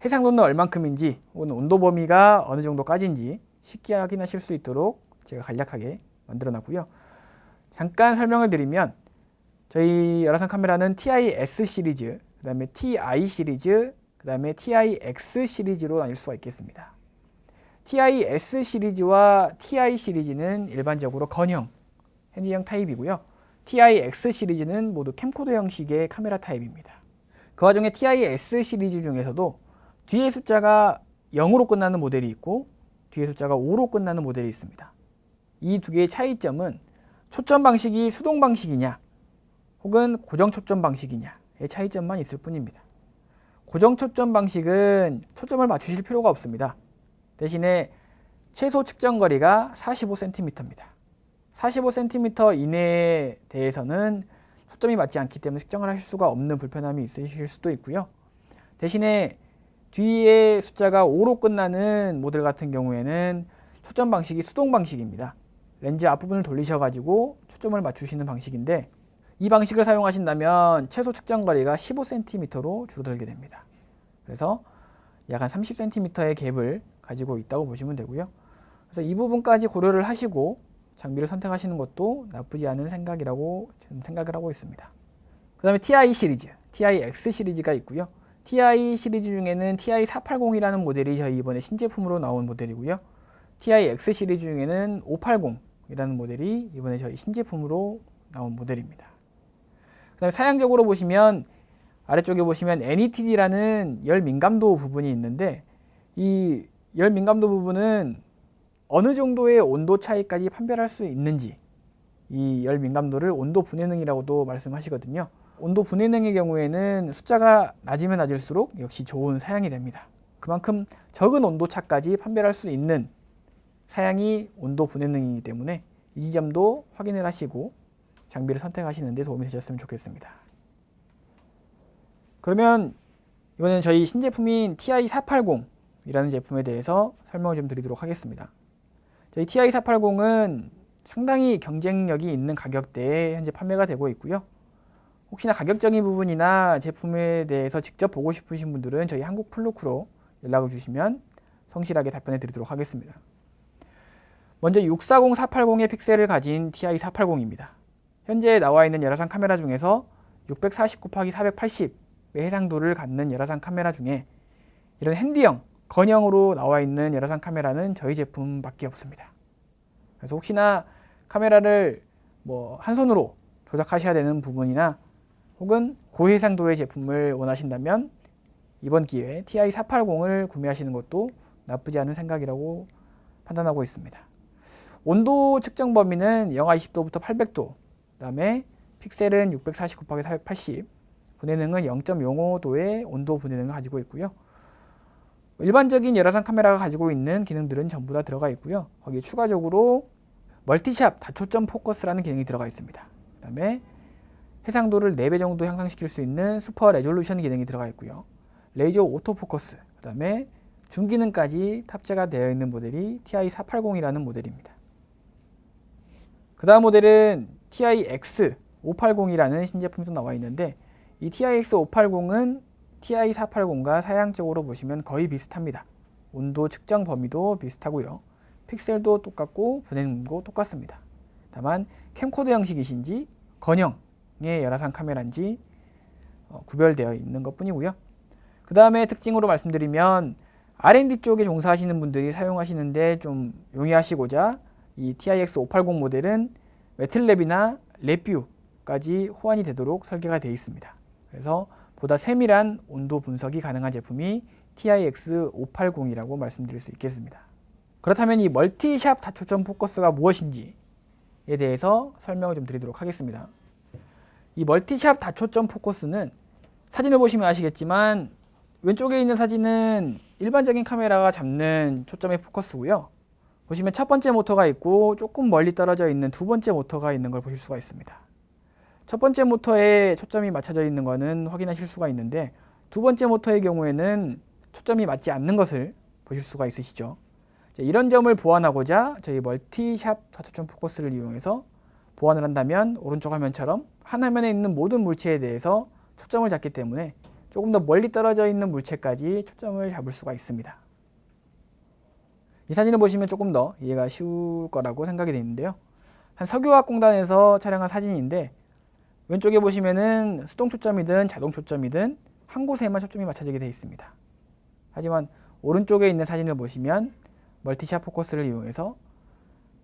해상도는 얼만큼인지 혹은 온도 범위가 어느 정도까지인지 쉽게 확인하실 수 있도록 제가 간략하게 만들어 놨고요. 잠깐 설명을 드리면 저희 열화상 카메라는 TI-S 시리즈, 그 다음에 TI 시리즈, 그 다음에 TI-X 시리즈로 나뉠 수가 있겠습니다. TI-S 시리즈와 TI 시리즈는 일반적으로 건형, 핸디형 타입이고요. TI-X 시리즈는 모두 캠코더 형식의 카메라 타입입니다. 그 와중에 TI-S 시리즈 중에서도 뒤에 숫자가 0으로 끝나는 모델이 있고 뒤에 숫자가 5로 끝나는 모델이 있습니다. 이 두 개의 차이점은 초점 방식이 수동 방식이냐 혹은 고정 초점 방식이냐의 차이점만 있을 뿐입니다. 고정 초점 방식은 초점을 맞추실 필요가 없습니다. 대신에 최소 측정 거리가 45cm입니다. 45cm 이내에 대해서는 초점이 맞지 않기 때문에 측정을 하실 수가 없는 불편함이 있으실 수도 있고요. 대신에 뒤에 숫자가 5로 끝나는 모델 같은 경우에는 초점 방식이 수동 방식입니다. 렌즈 앞부분을 돌리셔가지고 초점을 맞추시는 방식인데 이 방식을 사용하신다면 최소 측정 거리가 15cm로 줄어들게 됩니다. 그래서 약 한 30cm의 갭을 가지고 있다고 보시면 되고요. 그래서 이 부분까지 고려를 하시고 장비를 선택하시는 것도 나쁘지 않은 생각이라고 저는 생각을 하고 있습니다. 그 다음에 TI 시리즈, TI-X 시리즈가 있고요. TI 시리즈 중에는 TI-480이라는 모델이 저희 이번에 신제품으로 나온 모델이고요. TI-X 시리즈 중에는 580이라는 모델이 이번에 저희 신제품으로 나온 모델입니다. 그 다음에 사양적으로 보시면 아래쪽에 보시면 NETD라는 열 민감도 부분이 있는데 이 열 민감도 부분은 어느 정도의 온도 차이까지 판별할 수 있는지 이 열 민감도를 온도 분해능이라고도 말씀하시거든요. 온도 분해능의 경우에는 숫자가 낮으면 낮을수록 역시 좋은 사양이 됩니다. 그만큼 적은 온도 차까지 판별할 수 있는 사양이 온도 분해능이기 때문에 이 지점도 확인을 하시고 장비를 선택하시는 데 도움이 되셨으면 좋겠습니다. 그러면 이번에는 저희 신제품인 TI-480이라는 제품에 대해서 설명을 좀 드리도록 하겠습니다. 저희 TI-480은 상당히 경쟁력이 있는 가격대에 현재 판매가 되고 있고요. 혹시나 가격적인 부분이나 제품에 대해서 직접 보고 싶으신 분들은 저희 한국플루크로 연락을 주시면 성실하게 답변해 드리도록 하겠습니다. 먼저 640-480의 픽셀을 가진 TI-480입니다. 현재 나와 있는 열화상 카메라 중에서 640×480의 해상도를 갖는 열화상 카메라 중에 이런 핸디형, 건형으로 나와 있는 열화상 카메라는 저희 제품밖에 없습니다. 그래서 혹시나 카메라를 한 손으로 조작하셔야 되는 부분이나 혹은 고해상도의 제품을 원하신다면 이번 기회에 TI-480을 구매하시는 것도 나쁘지 않은 생각이라고 판단하고 있습니다. 온도 측정 범위는 영하 20도부터 800도, 그 다음에 픽셀은 640×480, 분해능은 0.05도의 온도 분해능을 가지고 있고요. 일반적인 열화상 카메라가 가지고 있는 기능들은 전부 다 들어가 있고요. 거기에 추가적으로 멀티샵 다초점 포커스라는 기능이 들어가 있습니다. 그 다음에 해상도를 4배 정도 향상시킬 수 있는 슈퍼 레졸루션 기능이 들어가 있고요. 레이저 오토포커스, 그 다음에 중기능까지 탑재가 되어 있는 모델이 TI-480이라는 모델입니다. 그 다음 모델은 TI-X580이라는 신제품이 또 나와 있는데 이 TI-X580은 TI-480과 사양적으로 보시면 거의 비슷합니다. 온도 측정 범위도 비슷하고요. 픽셀도 똑같고 분해능도 똑같습니다. 다만 캠코더 형식이신지 건형의 열화상 카메라인지 구별되어 있는 것 뿐이고요. 그 다음에 특징으로 말씀드리면 R&D 쪽에 종사하시는 분들이 사용하시는데 좀 용이하시고자 이 TI-X580 모델은 매틀랩이나 랩뷰까지 호환이 되도록 설계가 되어 있습니다. 그래서 보다 세밀한 온도 분석이 가능한 제품이 TI-X580이라고 말씀드릴 수 있겠습니다. 그렇다면 이 멀티샵 다초점 포커스가 무엇인지에 대해서 설명을 좀 드리도록 하겠습니다. 이 멀티샵 다초점 포커스는 사진을 보시면 아시겠지만 왼쪽에 있는 사진은 일반적인 카메라가 잡는 초점의 포커스고요. 보시면 첫 번째 모터가 있고 조금 멀리 떨어져 있는 두 번째 모터가 있는 걸 보실 수가 있습니다. 첫 번째 모터에 초점이 맞춰져 있는 것은 확인하실 수가 있는데 두 번째 모터의 경우에는 초점이 맞지 않는 것을 보실 수가 있으시죠. 이런 점을 보완하고자 저희 멀티샵 다초점 포커스를 이용해서 보완을 한다면 오른쪽 화면처럼 한 화면에 있는 모든 물체에 대해서 초점을 잡기 때문에 조금 더 멀리 떨어져 있는 물체까지 초점을 잡을 수가 있습니다. 이 사진을 보시면 조금 더 이해가 쉬울 거라고 생각이 되는데요. 한 석유화학 공단에서 촬영한 사진인데 왼쪽에 보시면은 수동 초점이든 자동 초점이든 한 곳에만 초점이 맞춰지게 되어 있습니다. 하지만 오른쪽에 있는 사진을 보시면 멀티샷 포커스를 이용해서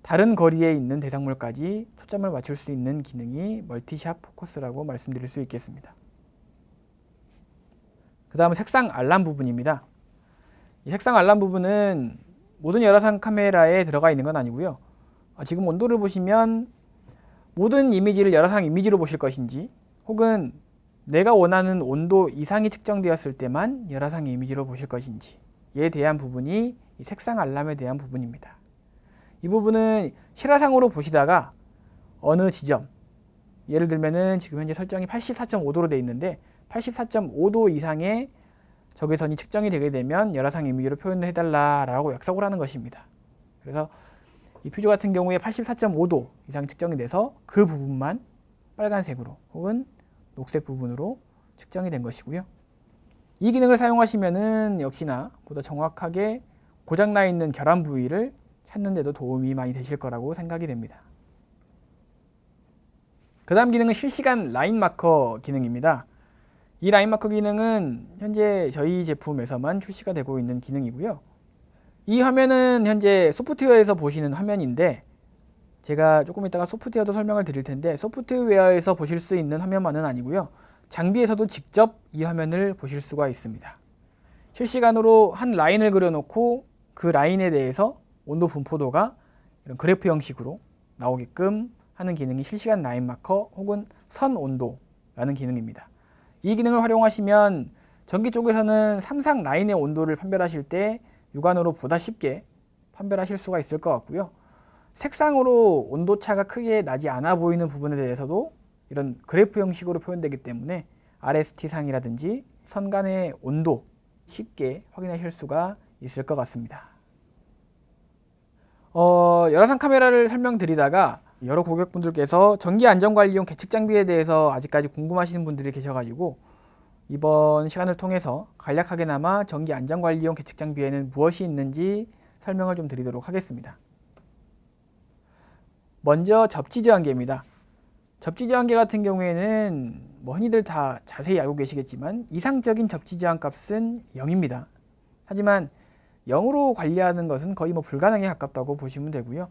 다른 거리에 있는 대상물까지 초점을 맞출 수 있는 기능이 멀티샷 포커스라고 말씀드릴 수 있겠습니다. 그 다음은 색상 알람 부분입니다. 이 색상 알람 부분은 모든 열화상 카메라에 들어가 있는 건 아니고요. 지금 온도를 보시면 모든 이미지를 열화상 이미지로 보실 것인지, 혹은 내가 원하는 온도 이상이 측정되었을 때만 열화상 이미지로 보실 것인지에 대한 부분이 이 색상 알람에 대한 부분입니다. 이 부분은 실화상으로 보시다가 어느 지점, 예를 들면은 지금 현재 설정이 84.5도로 되어 있는데 84.5도 이상의 적외선이 측정이 되게 되면 열화상 이미지로 표현을 해달라라고 약속을 하는 것입니다. 그래서 이 퓨즈 같은 경우에 84.5도 이상 측정이 돼서 그 부분만 빨간색으로 혹은 녹색 부분으로 측정이 된 것이고요. 이 기능을 사용하시면은 역시나 보다 정확하게 고장나 있는 결함 부위를 찾는 데도 도움이 많이 되실 거라고 생각이 됩니다. 그 다음 기능은 실시간 라인 마커 기능입니다. 이 라인 마커 기능은 현재 저희 제품에서만 출시가 되고 있는 기능이고요. 이 화면은 현재 소프트웨어에서 보시는 화면인데, 제가 조금 이따가 소프트웨어도 설명을 드릴 텐데 소프트웨어에서 보실 수 있는 화면만은 아니고요. 장비에서도 직접 이 화면을 보실 수가 있습니다. 실시간으로 한 라인을 그려놓고 그 라인에 대해서 온도 분포도가 이런 그래프 형식으로 나오게끔 하는 기능이 실시간 라인 마커 혹은 선 온도라는 기능입니다. 이 기능을 활용하시면 전기 쪽에서는 삼상 라인의 온도를 판별하실 때 육안으로 보다 쉽게 판별하실 수가 있을 것 같고요. 색상으로 온도차가 크게 나지 않아 보이는 부분에 대해서도 이런 그래프 형식으로 표현되기 때문에 RST상이라든지 선 간의 온도 쉽게 확인하실 수가 있을 것 같습니다. 열화상 카메라를 설명드리다가 여러 고객분들께서 전기안전관리용 계측 장비에 대해서 아직까지 궁금하시는 분들이 계셔가지고 이번 시간을 통해서 간략하게나마 전기안전관리용 계측 장비에는 무엇이 있는지 설명을 좀 드리도록 하겠습니다. 먼저 접지저항계입니다. 접지저항계 같은 경우에는 흔히들 다 자세히 알고 계시겠지만 이상적인 접지저항 값은 0입니다. 하지만 0으로 관리하는 것은 거의 불가능에 가깝다고 보시면 되고요.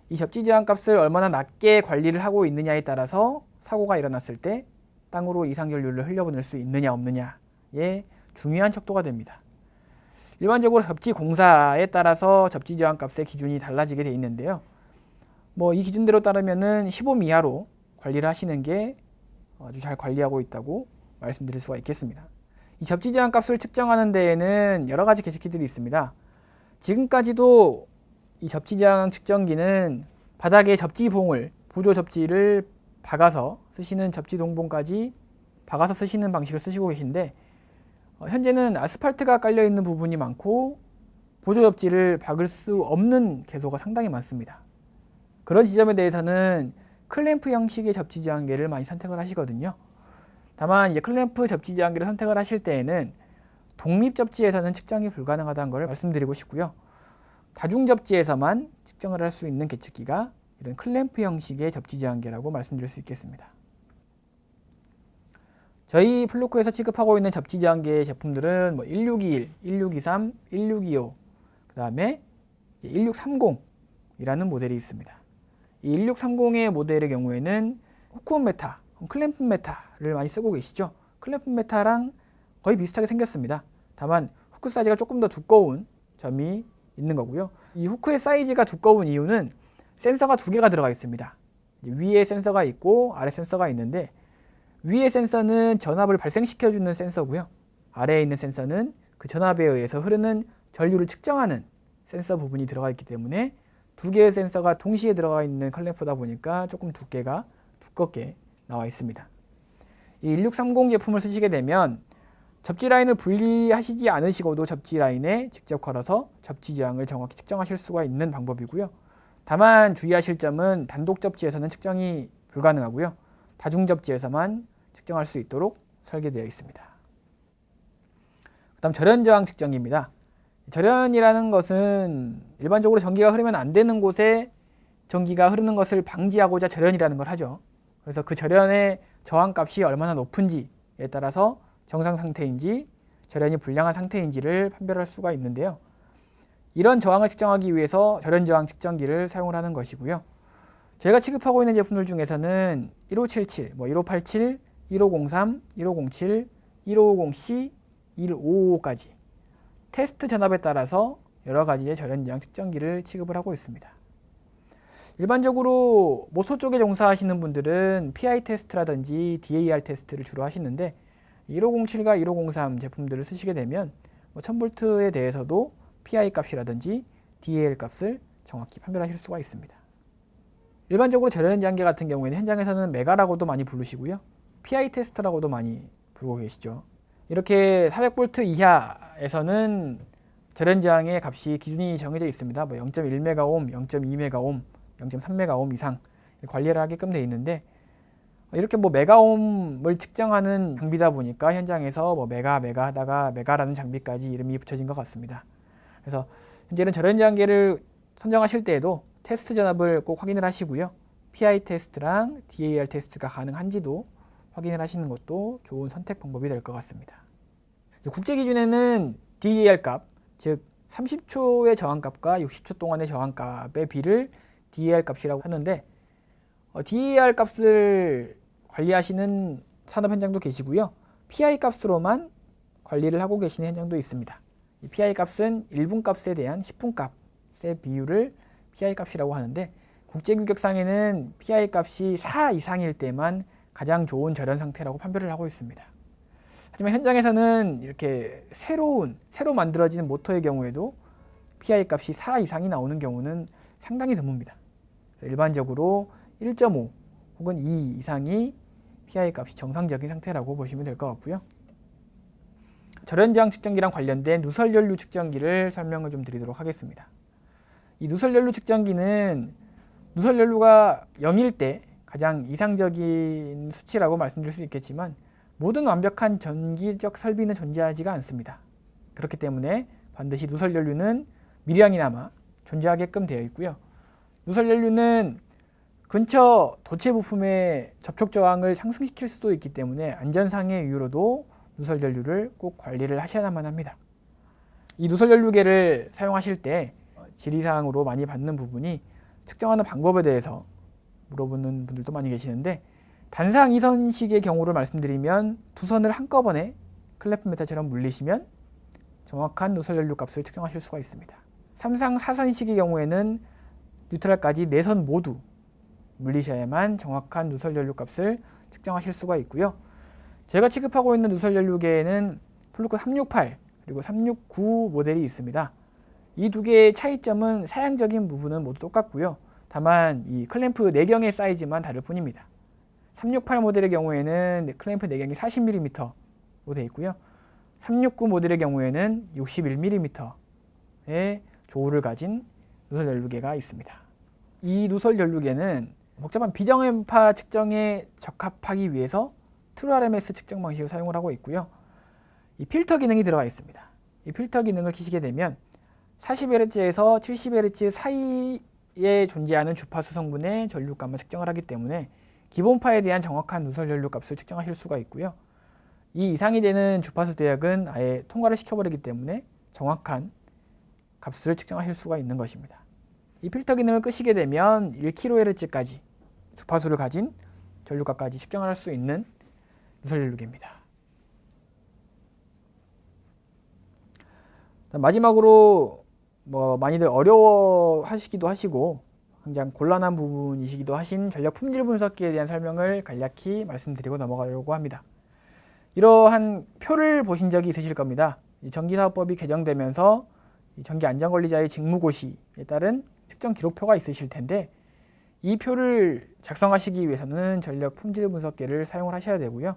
이 접지저항 값을 얼마나 낮게 관리를 하고 있느냐에 따라서 사고가 일어났을 때 땅으로 이상전류를 흘려보낼 수 있느냐 없느냐의 중요한 척도가 됩니다. 일반적으로 접지 공사에 따라서 접지저항 값의 기준이 달라지게 되어 있는데요. 이 기준대로 따르면은 15 이하로 관리를 하시는 게 아주 잘 관리하고 있다고 말씀드릴 수가 있겠습니다. 이 접지저항 값을 측정하는 데에는 여러 가지 계측기들이 있습니다. 지금까지도 이 접지저항 측정기는 바닥에 접지봉을, 보조 접지를 박아서 쓰시는 접지동봉까지 박아서 쓰시는 방식을 쓰시고 계신데, 현재는 아스팔트가 깔려 있는 부분이 많고 보조 접지를 박을 수 없는 개소가 상당히 많습니다. 그런 지점에 대해서는 클램프 형식의 접지저항계를 많이 선택을 하시거든요. 다만 이제 클램프 접지저항계를 선택을 하실 때에는 독립접지에서는 측정이 불가능하다는 걸 말씀드리고 싶고요. 다중접지에서만 측정을 할 수 있는 계측기가 이런 클램프 형식의 접지저항계라고 말씀드릴 수 있겠습니다. 저희 플루크에서 취급하고 있는 접지저항계 제품들은 1621, 1623, 1625, 그 다음에 1630이라는 모델이 있습니다. 이 1630의 모델의 경우에는 후크온 메타, 클램프 메타를 많이 쓰고 계시죠. 클램프 메타랑 거의 비슷하게 생겼습니다. 다만 후크 사이즈가 조금 더 두꺼운 점이 있는 거고요. 이 후크의 사이즈가 두꺼운 이유는 센서가 두 개가 들어가 있습니다. 위에 센서가 있고 아래 센서가 있는데, 위의 센서는 전압을 발생시켜주는 센서고요. 아래에 있는 센서는 그 전압에 의해서 흐르는 전류를 측정하는 센서 부분이 들어가 있기 때문에 두 개의 센서가 동시에 들어가 있는 클램프다 보니까 조금 두께가 두껍게 나와 있습니다. 이 1630 제품을 쓰시게 되면 접지 라인을 분리하시지 않으시고도 접지 라인에 직접 걸어서 접지 저항을 정확히 측정하실 수가 있는 방법이고요. 다만 주의하실 점은 단독 접지에서는 측정이 불가능하고요. 다중 접지에서만 측정할 수 있도록 설계되어 있습니다. 그 다음 절연 저항 측정기입니다. 절연이라는 것은 일반적으로 전기가 흐르면 안 되는 곳에 전기가 흐르는 것을 방지하고자 절연이라는 걸 하죠. 그래서 그 절연의 저항값이 얼마나 높은지에 따라서 정상 상태인지 절연이 불량한 상태인지를 판별할 수가 있는데요. 이런 저항을 측정하기 위해서 절연 저항 측정기를 사용을 하는 것이고요. 저희가 취급하고 있는 제품들 중에서는 1577, 1587, 1503, 1507, 1550C, 1555까지 테스트 전압에 따라서 여러 가지의 절연 저항 측정기를 취급을 하고 있습니다. 일반적으로 모터 쪽에 종사하시는 분들은 PI 테스트라든지 DAR 테스트를 주로 하시는데 1507과 1503 제품들을 쓰시게 되면 1000V에 대해서도 PI 값이라든지 DAR 값을 정확히 판별하실 수가 있습니다. 일반적으로 절연 장계 같은 경우에는 현장에서는 메가라고도 많이 부르시고요. PI 테스트라고도 많이 부르고 계시죠. 이렇게 400V 이하에서는 절연 저항의 값이 기준이 정해져 있습니다. 0.1메가옴, 0.2메가옴, 0.3메가옴 이상 관리를 하게끔 되어 있는데 이렇게 메가옴을 측정하는 장비다 보니까 현장에서 메가 하다가 메가라는 장비까지 이름이 붙여진 것 같습니다. 그래서 현재는 절연 저항계를 선정하실 때에도 테스트 전압을 꼭 확인을 하시고요. PI 테스트랑 DAR 테스트가 가능한지도 확인을 하시는 것도 좋은 선택 방법이 될 것 같습니다. 국제 기준에는 DAR 값, 즉 30초의 저항값과 60초 동안의 저항값의 비를 DAR 값이라고 하는데 DAR 값을 관리하시는 산업 현장도 계시고요. PI 값으로만 관리를 하고 계시는 현장도 있습니다. 이 PI 값은 1분 값에 대한 10분 값의 비율을 PI 값이라고 하는데 국제 규격상에는 PI 값이 4 이상일 때만 가장 좋은 절연 상태라고 판별을 하고 있습니다. 하지만 현장에서는 이렇게 새로 만들어지는 모터의 경우에도 PI 값이 4 이상이 나오는 경우는 상당히 드뭅니다. 일반적으로 1.5 혹은 2 이상이 PI 값이 정상적인 상태라고 보시면 될 것 같고요. 절연 저항 측정기랑 관련된 누설 연료 측정기를 설명을 좀 드리도록 하겠습니다. 이 누설 연료 측정기는 누설 연료가 0일 때 가장 이상적인 수치라고 말씀드릴 수 있겠지만 모든 완벽한 전기적 설비는 존재하지가 않습니다. 그렇기 때문에 반드시 누설 연료는 미량이나마 존재하게끔 되어 있고요. 누설 연료는 근처 도체 부품의 접촉 저항을 상승시킬 수도 있기 때문에 안전상의 이유로도 누설 연료를 꼭 관리를 하셔야만 합니다. 이 누설 연료계를 사용하실 때 질의사항으로 많이 받는 부분이 측정하는 방법에 대해서 물어보는 분들도 많이 계시는데 단상 2선식의 경우를 말씀드리면 두 선을 한꺼번에 클래프 메타처럼 물리시면 정확한 누설 연료 값을 측정하실 수가 있습니다. 3상 4선식의 경우에는 뉴트럴까지 4선 모두 물리셔야만 정확한 누설 연료 값을 측정하실 수가 있고요. 제가 취급하고 있는 누설 연료계에는 플루크 368 그리고 369 모델이 있습니다. 이 두 개의 차이점은 사양적인 부분은 모두 똑같고요. 다만 이 클램프 내경의 사이즈만 다를 뿐입니다. 368 모델의 경우에는 클램프 내경이 40mm로 되어 있고요. 369 모델의 경우에는 61mm의 조우를 가진 누설 연료계가 있습니다. 이 누설 연료계는 복잡한 비정음파 측정에 적합하기 위해서 TrueRMS 측정 방식을 사용을 하고 있고요. 이 필터 기능이 들어가 있습니다. 이 필터 기능을 켜시게 되면 40Hz에서 70Hz 사이에 존재하는 주파수 성분의 전류값만 측정을 하기 때문에 기본파에 대한 정확한 누설 연료 값을 측정하실 수가 있고요. 이 이상이 되는 주파수 대역은 아예 통과를 시켜버리기 때문에 정확한 값을 측정하실 수가 있는 것입니다. 이 필터 기능을 끄시게 되면 1kHz까지 주파수를 가진 전류값까지 측정할 수 있는 누설 연료계입니다. 마지막으로 많이들 어려워하시기도 하시고 굉장히 곤란한 부분이시기도 하신 전력 품질 분석기에 대한 설명을 간략히 말씀드리고 넘어가려고 합니다. 이러한 표를 보신 적이 있으실 겁니다. 이 전기사업법이 개정되면서 이 전기안전관리자의 직무고시에 따른 측정 기록표가 있으실 텐데 이 표를 작성하시기 위해서는 전력 품질 분석기를 사용을 하셔야 되고요.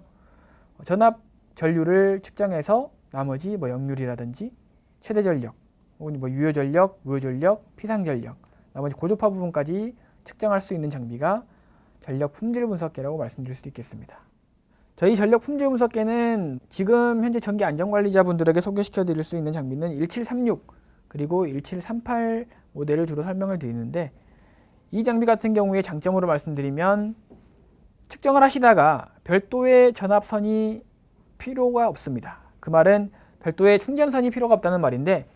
전압 전류를 측정해서 나머지 역률이라든지 최대 전력, 혹은 유효 전력, 무효 전력, 피상 전력, 나머지 고주파 부분까지 측정할 수 있는 장비가 전력 품질 분석기라고 말씀드릴 수 있겠습니다. 저희 전력 품질 분석기는 지금 현재 전기 안전관리자 분들에게 소개시켜 드릴 수 있는 장비는 1736 그리고 1738 모델을 주로 설명을 드리는데 이 장비 같은 경우에 장점으로 말씀드리면 측정을 하시다가 별도의 전압선이 필요가 없습니다. 그 말은 별도의 충전선이 필요가 없다는 말인데,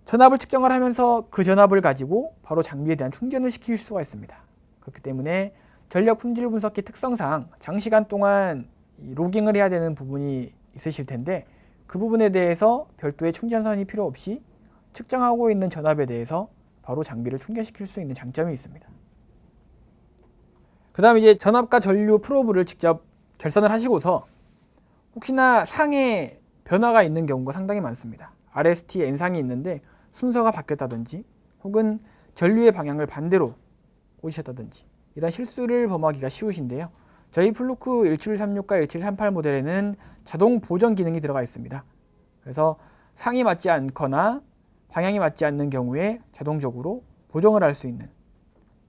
전압을 측정을 하면서 그 전압을 가지고 바로 장비에 대한 충전을 시킬 수가 있습니다. 그렇기 때문에 전력 품질 분석기 특성상 장시간 동안 로깅을 해야 되는 부분이 있으실 텐데, 그 부분에 대해서 별도의 충전선이 필요 없이 측정하고 있는 전압에 대해서 바로 장비를 충전시킬 수 있는 장점이 있습니다. 그 다음 이제 전압과 전류 프로브를 직접 결선을 하시고서 혹시나 상에 변화가 있는 경우가 상당히 많습니다. RST N상이 있는데 순서가 바뀌었다든지 혹은 전류의 방향을 반대로 꽂으셨다든지 이런 실수를 범하기가 쉬우신데요. 저희 플루크 1736과 1738 모델에는 자동 보정 기능이 들어가 있습니다. 그래서 상이 맞지 않거나 방향이 맞지 않는 경우에 자동적으로 보정을 할 수 있는,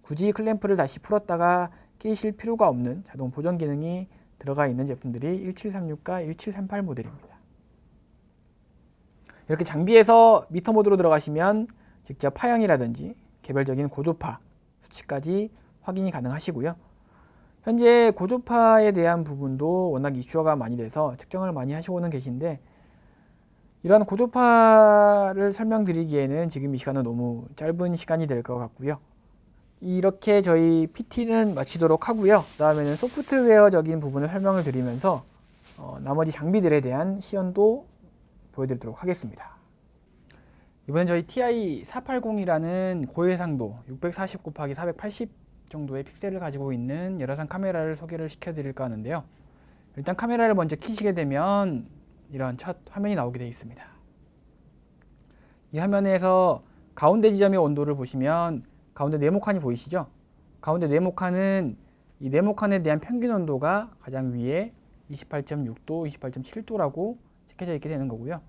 굳이 클램프를 다시 풀었다가 끼실 필요가 없는 자동 보정 기능이 들어가 있는 제품들이 1736과 1738 모델입니다. 이렇게 장비에서 미터 모드로 들어가시면 직접 파형이라든지 개별적인 고조파 수치까지 확인이 가능하시고요. 현재 고조파에 대한 부분도 워낙 이슈화가 많이 돼서 측정을 많이 하시고는 계신데, 이러한 고조파를 설명드리기에는 지금 이 시간은 너무 짧은 시간이 될 것 같고요. 이렇게 저희 PT는 마치도록 하고요. 그 다음에는 소프트웨어적인 부분을 설명을 드리면서 나머지 장비들에 대한 시연도 보여드리도록 하겠습니다. 이번엔 저희 TI480이라는 고해상도 640 곱하기 480 정도의 픽셀을 가지고 있는 열화상 카메라를 소개를 시켜드릴까 하는데요. 일단 카메라를 먼저 켜시게 되면 이런 첫 화면이 나오게 되어 있습니다. 이 화면에서 가운데 지점의 온도를 보시면 가운데 네모칸이 보이시죠? 가운데 네모칸은 이 네모칸에 대한 평균 온도가 가장 위에 28.6도, 28.7도라고 찍혀져 있게 되는 거고요.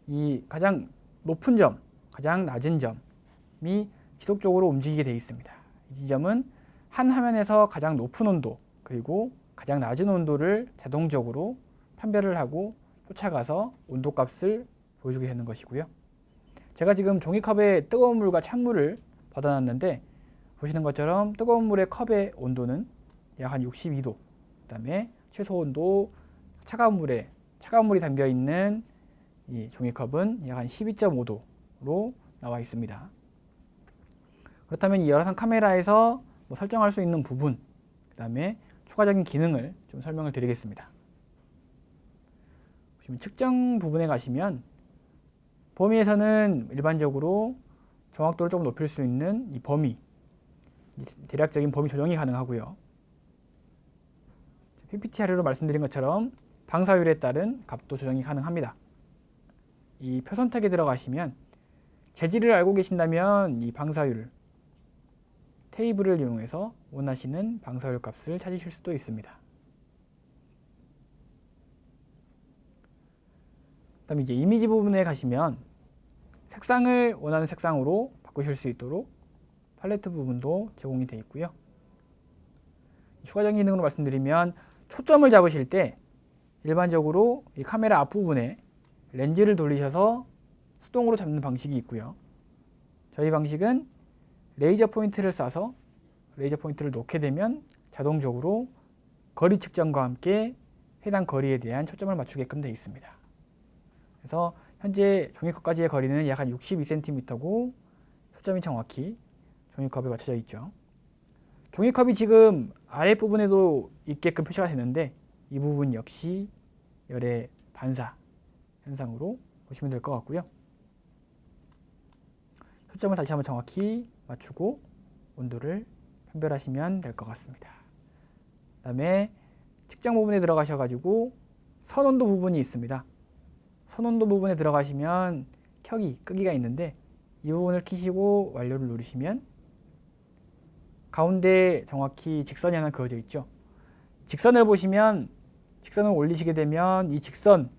이 가장 높은 점, 가장 낮은 점이 지속적으로 움직이게 되어 있습니다. 이 지점은 한 화면에서 가장 높은 온도 그리고 가장 낮은 온도를 자동적으로 판별을 하고 쫓아가서 온도값을 보여주게 되는 것이고요. 제가 지금 종이컵에 뜨거운 물과 찬물을 받아놨는데 보시는 것처럼 뜨거운 물의 컵의 온도는 약 한 62도, 그 다음에 최소 온도 차가운 물이 담겨 있는 이 종이컵은 약 한 12.5도로 나와 있습니다. 그렇다면 이 열화상 카메라에서 설정할 수 있는 부분, 그 다음에 추가적인 기능을 좀 설명을 드리겠습니다. 보시면 측정 부분에 가시면 범위에서는 일반적으로 정확도를 조금 높일 수 있는 이 범위, 대략적인 범위 조정이 가능하고요. PPT 자료로 말씀드린 것처럼 방사율에 따른 값도 조정이 가능합니다. 이 표 선택에 들어가시면 재질을 알고 계신다면 이 방사율 테이블을 이용해서 원하시는 방사율 값을 찾으실 수도 있습니다. 그다음에 이제 이미지 부분에 가시면 색상을 원하는 색상으로 바꾸실 수 있도록 팔레트 부분도 제공이 되어 있고요. 추가적인 기능으로 말씀드리면 초점을 잡으실 때 일반적으로 이 카메라 앞부분에 렌즈를 돌리셔서 수동으로 잡는 방식이 있고요. 저희 방식은 레이저 포인트를 쏴서 레이저 포인트를 놓게 되면 자동적으로 거리 측정과 함께 해당 거리에 대한 초점을 맞추게끔 되어 있습니다. 그래서 현재 종이컵까지의 거리는 약 한 62cm고 초점이 정확히 종이컵에 맞춰져 있죠. 종이컵이 지금 아랫부분에도 있게끔 표시가 되는데 이 부분 역시 열의 반사 현상으로 보시면 될 것 같고요. 초점을 다시 한번 정확히 맞추고 온도를 판별하시면 될 것 같습니다. 그 다음에 측정 부분에 들어가셔가지고 선온도 부분이 있습니다. 선온도 부분에 들어가시면 켜기, 끄기가 있는데 이 부분을 켜시고 완료를 누르시면 가운데 정확히 직선이 하나 그어져 있죠. 직선을 보시면 직선을 올리시게 되면 이 직선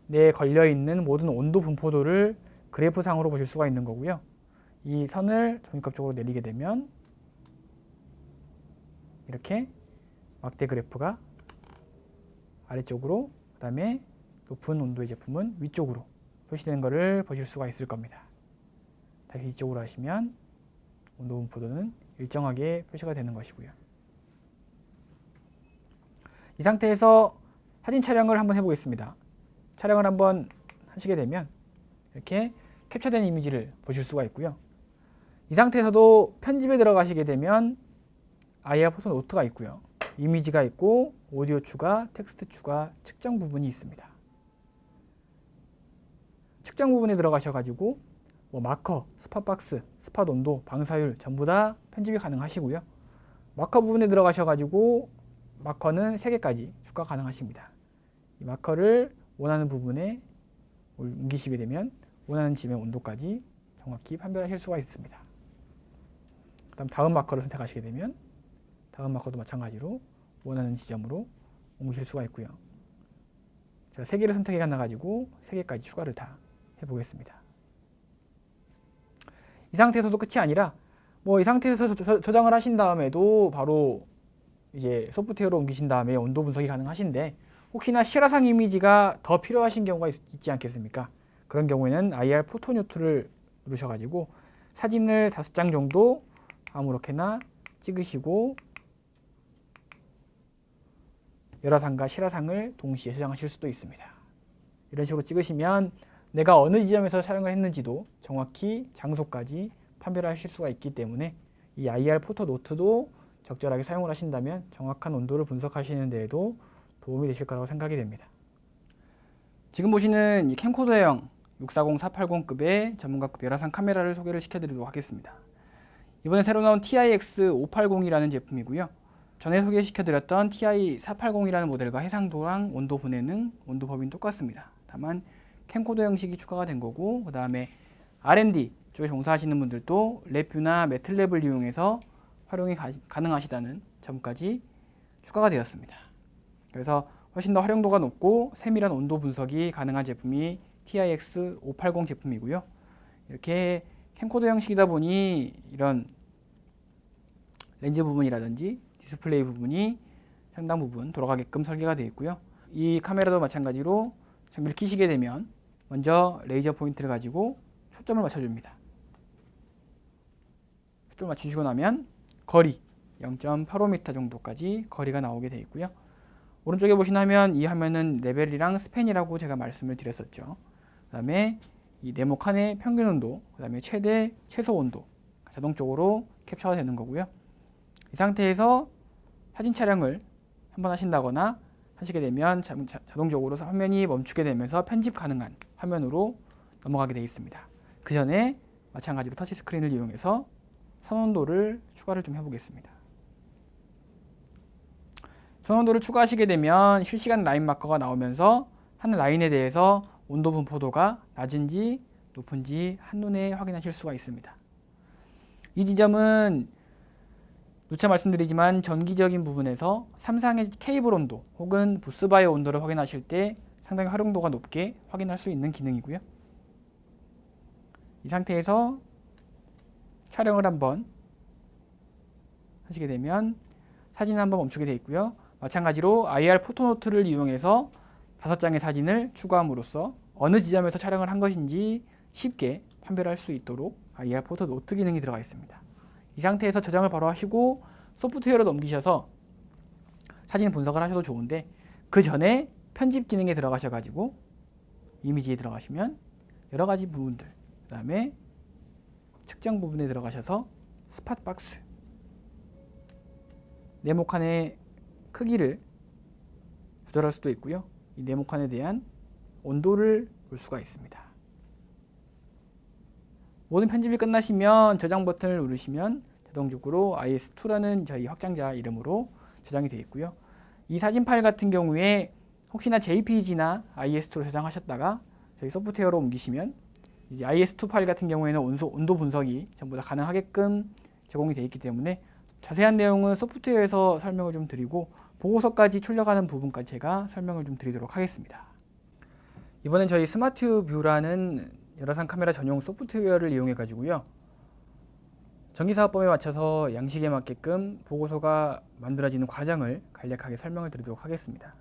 내에 걸려있는 모든 온도 분포도를 그래프상으로 보실 수가 있는 거고요. 이 선을 종이컵 쪽으로 내리게 되면 이렇게 막대 그래프가 아래쪽으로, 그 다음에 높은 온도의 제품은 위쪽으로 표시되는 것을 보실 수가 있을 겁니다. 다시 이쪽으로 하시면 온도 분포도는 일정하게 표시가 되는 것이고요. 이 상태에서 사진 촬영을 한번 해보겠습니다. 촬영을 한번 하시게 되면 이렇게 캡처된 이미지를 보실 수가 있고요. 이 상태에서도 편집에 들어가시게 되면 IR 포토 노트가 있고요. 이미지가 있고 오디오 추가, 텍스트 추가, 측정 부분이 있습니다. 측정 부분에 들어가셔가지고 뭐 마커, 스팟 박스, 스팟 온도, 방사율 전부 다 편집이 가능하시고요. 마커 부분에 들어가셔가지고 마커는 3개까지 추가 가능하십니다. 이 마커를 원하는 부분에 옮기시게 되면 원하는 지점의 온도까지 정확히 판별하실 수가 있습니다. 다음 마커를 선택하시게 되면 다음 마커도 마찬가지로 원하는 지점으로 옮기실 수가 있고요. 제가 3개를 선택해 가지고 3개까지 추가를 다 해보겠습니다. 이 상태에서도 끝이 아니라 이 상태에서 저장을 하신 다음에도 바로 이제 소프트웨어로 옮기신 다음에 온도 분석이 가능하신데 혹시나 실화상 이미지가 더 필요하신 경우가 있지 않겠습니까? 그런 경우에는 IR 포토 노트를 누르셔가지고 사진을 5장 정도 아무렇게나 찍으시고 열화상과 실화상을 동시에 저장하실 수도 있습니다. 이런 식으로 찍으시면 내가 어느 지점에서 촬영을 했는지도 정확히 장소까지 판별하실 수가 있기 때문에 이 IR 포토 노트도 적절하게 사용을 하신다면 정확한 온도를 분석하시는 데에도 도움이 되실 거라고 생각이 됩니다. 지금 보시는 이 캠코더형 640-480급의 전문가급 열화상 카메라를 소개를 시켜드리도록 하겠습니다. 이번에 새로 나온 TIX580이라는 제품이고요. 전에 소개시켜드렸던 TI480이라는 모델과 해상도랑 온도 분해능, 온도 범위는 똑같습니다. 다만 캠코더 형식이 추가가 된 거고 그 다음에 R&D 쪽에 종사하시는 분들도 랩뷰나 매틀랩을 이용해서 활용이 가능하시다는 점까지 추가가 되었습니다. 그래서 훨씬 더 활용도가 높고 세밀한 온도 분석이 가능한 제품이 TIX580 제품이고요. 이렇게 캠코더 형식이다 보니 이런 렌즈 부분이라든지 디스플레이 부분이 상당 부분 돌아가게끔 설계가 되어 있고요. 이 카메라도 마찬가지로 장비를 켜시게 되면 먼저 레이저 포인트를 가지고 초점을 맞춰줍니다. 초점을 맞추시고 나면 거리 0.85m 정도까지 거리가 나오게 되어 있고요. 오른쪽에 보시면 이 화면은 레벨이랑 스팬이라고 제가 말씀을 드렸었죠. 그 다음에 이 네모 칸의 평균 온도, 그 다음에 최대, 최소 온도 자동적으로 캡처가 되는 거고요. 이 상태에서 사진 촬영을 한번 하신다거나 하시게 되면 자동적으로 화면이 멈추게 되면서 편집 가능한 화면으로 넘어가게 되어 있습니다. 그 전에 마찬가지로 터치 스크린을 이용해서 선온도를 추가를 좀 해보겠습니다. 선온도를 추가하시게 되면 실시간 라인 마커가 나오면서 한 라인에 대해서 온도 분포도가 낮은지 높은지 한눈에 확인하실 수가 있습니다. 이 지점은 누차 말씀드리지만 전기적인 부분에서 삼상의 케이블 온도 혹은 부스바의 온도를 확인하실 때 상당히 활용도가 높게 확인할 수 있는 기능이고요. 이 상태에서 촬영을 한번 하시게 되면 사진을 한번 멈추게 되어 있고요. 마찬가지로 IR 포토노트를 이용해서 5장의 사진을 추가함으로써 어느 지점에서 촬영을 한 것인지 쉽게 판별할 수 있도록 IR 포토노트 기능이 들어가 있습니다. 이 상태에서 저장을 바로 하시고 소프트웨어로 넘기셔서 사진 분석을 하셔도 좋은데 그 전에 편집 기능에 들어가셔가지고 이미지에 들어가시면 여러 가지 부분들, 그 다음에 측정 부분에 들어가셔서 스팟 박스, 네모칸의 크기를 조절할 수도 있고요. 이 네모칸에 대한 온도를 볼 수가 있습니다. 모든 편집이 끝나시면 저장 버튼을 누르시면 자동적으로 IS2라는 저희 확장자 이름으로 저장이 되어 있고요. 이 사진 파일 같은 경우에 혹시나 JPG나 IS2로 저장하셨다가 저희 소프트웨어로 옮기시면 이제 IS2 파일 같은 경우에는 온도 분석이 전부 다 가능하게끔 제공이 되어 있기 때문에 자세한 내용은 소프트웨어에서 설명을 좀 드리고 보고서까지 출력하는 부분까지 제가 설명을 좀 드리도록 하겠습니다. 이번엔 저희 스마트 뷰라는 열화상 카메라 전용 소프트웨어를 이용해 가지고요. 전기사업법에 맞춰서 양식에 맞게끔 보고서가 만들어지는 과정을 간략하게 설명을 드리도록 하겠습니다.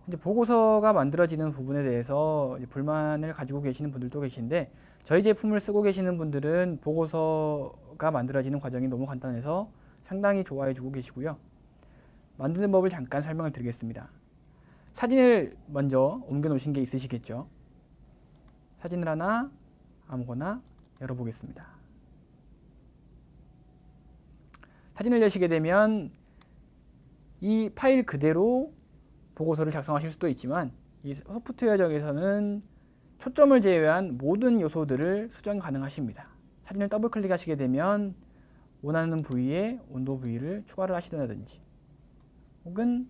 이제 보고서가 만들어지는 부분에 대해서 불만을 가지고 계시는 분들도 계신데 저희 제품을 쓰고 계시는 분들은 보고서가 만들어지는 과정이 너무 간단해서 상당히 좋아해 주고 계시고요. 만드는 법을 잠깐 설명을 드리겠습니다. 사진을 먼저 옮겨 놓으신 게 있으시겠죠. 사진을 하나 아무거나 열어보겠습니다. 사진을 여시게 되면 이 파일 그대로 보고서를 작성하실 수도 있지만 이 소프트웨어적에서는 초점을 제외한 모든 요소들을 수정 가능하십니다. 사진을 더블 클릭하시게 되면 원하는 부위에 온도 부위를 추가를 하시든지 혹은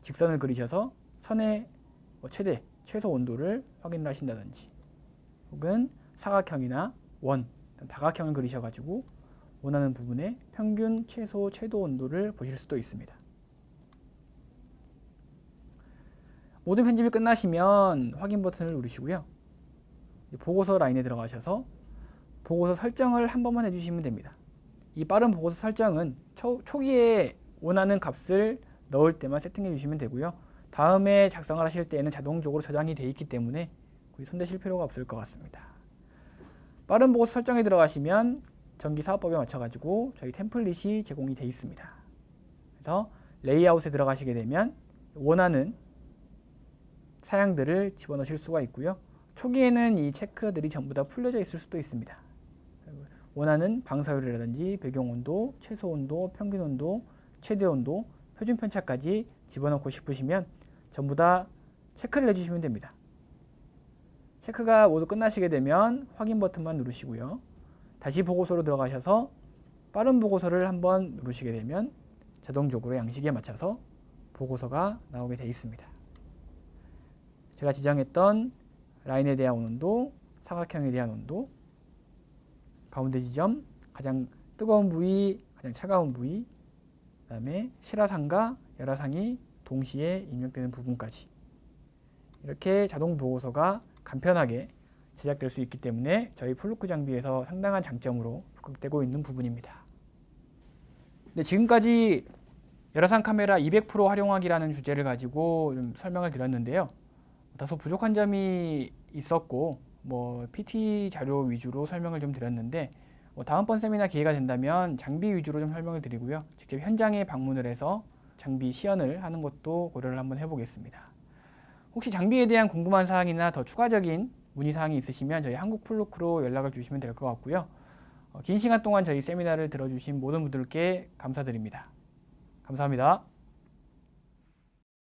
직선을 그리셔서 선의 최대, 최소 온도를 확인을 하신다든지 혹은 사각형이나 원, 다각형을 그리셔가지고 원하는 부분의 평균, 최소, 최도 온도를 보실 수도 있습니다. 모든 편집이 끝나시면 확인 버튼을 누르시고요. 보고서 라인에 들어가셔서 보고서 설정을 한 번만 해주시면 됩니다. 이 빠른 보고서 설정은 초기에 원하는 값을 넣을 때만 세팅해 주시면 되고요. 다음에 작성을 하실 때에는 자동적으로 저장이 되어 있기 때문에 손대실 필요가 없을 것 같습니다. 빠른 보고서 설정에 들어가시면 전기사업법에 맞춰가지고 저희 템플릿이 제공이 되어 있습니다. 그래서 레이아웃에 들어가시게 되면 원하는 사양들을 집어넣으실 수가 있고요. 초기에는 이 체크들이 전부 다 풀려져 있을 수도 있습니다. 원하는 방사율이라든지 배경온도, 최소온도, 평균온도, 최대온도, 표준편차까지 집어넣고 싶으시면 전부 다 체크를 해주시면 됩니다. 체크가 모두 끝나시게 되면 확인 버튼만 누르시고요. 다시 보고서로 들어가셔서 빠른 보고서를 한번 누르시게 되면 자동적으로 양식에 맞춰서 보고서가 나오게 되어 있습니다. 제가 지정했던 라인에 대한 온도, 사각형에 대한 온도, 가운데 지점, 가장 뜨거운 부위, 가장 차가운 부위, 그 다음에 실화상과 열화상이 동시에 입력되는 부분까지 이렇게 자동 보고서가 간편하게 제작될 수 있기 때문에 저희 플루크 장비에서 상당한 장점으로 부각되고 있는 부분입니다. 네, 지금까지 열화상 카메라 200% 활용하기라는 주제를 가지고 좀 설명을 드렸는데요. 다소 부족한 점이 있었고 PT 자료 위주로 설명을 좀 드렸는데 다음번 세미나 기회가 된다면 장비 위주로 좀 설명을 드리고요. 직접 현장에 방문을 해서 장비 시연을 하는 것도 고려를 한번 해보겠습니다. 혹시 장비에 대한 궁금한 사항이나 더 추가적인 문의 사항이 있으시면 저희 한국플루크로 연락을 주시면 될 것 같고요. 긴 시간 동안 저희 세미나를 들어주신 모든 분들께 감사드립니다. 감사합니다.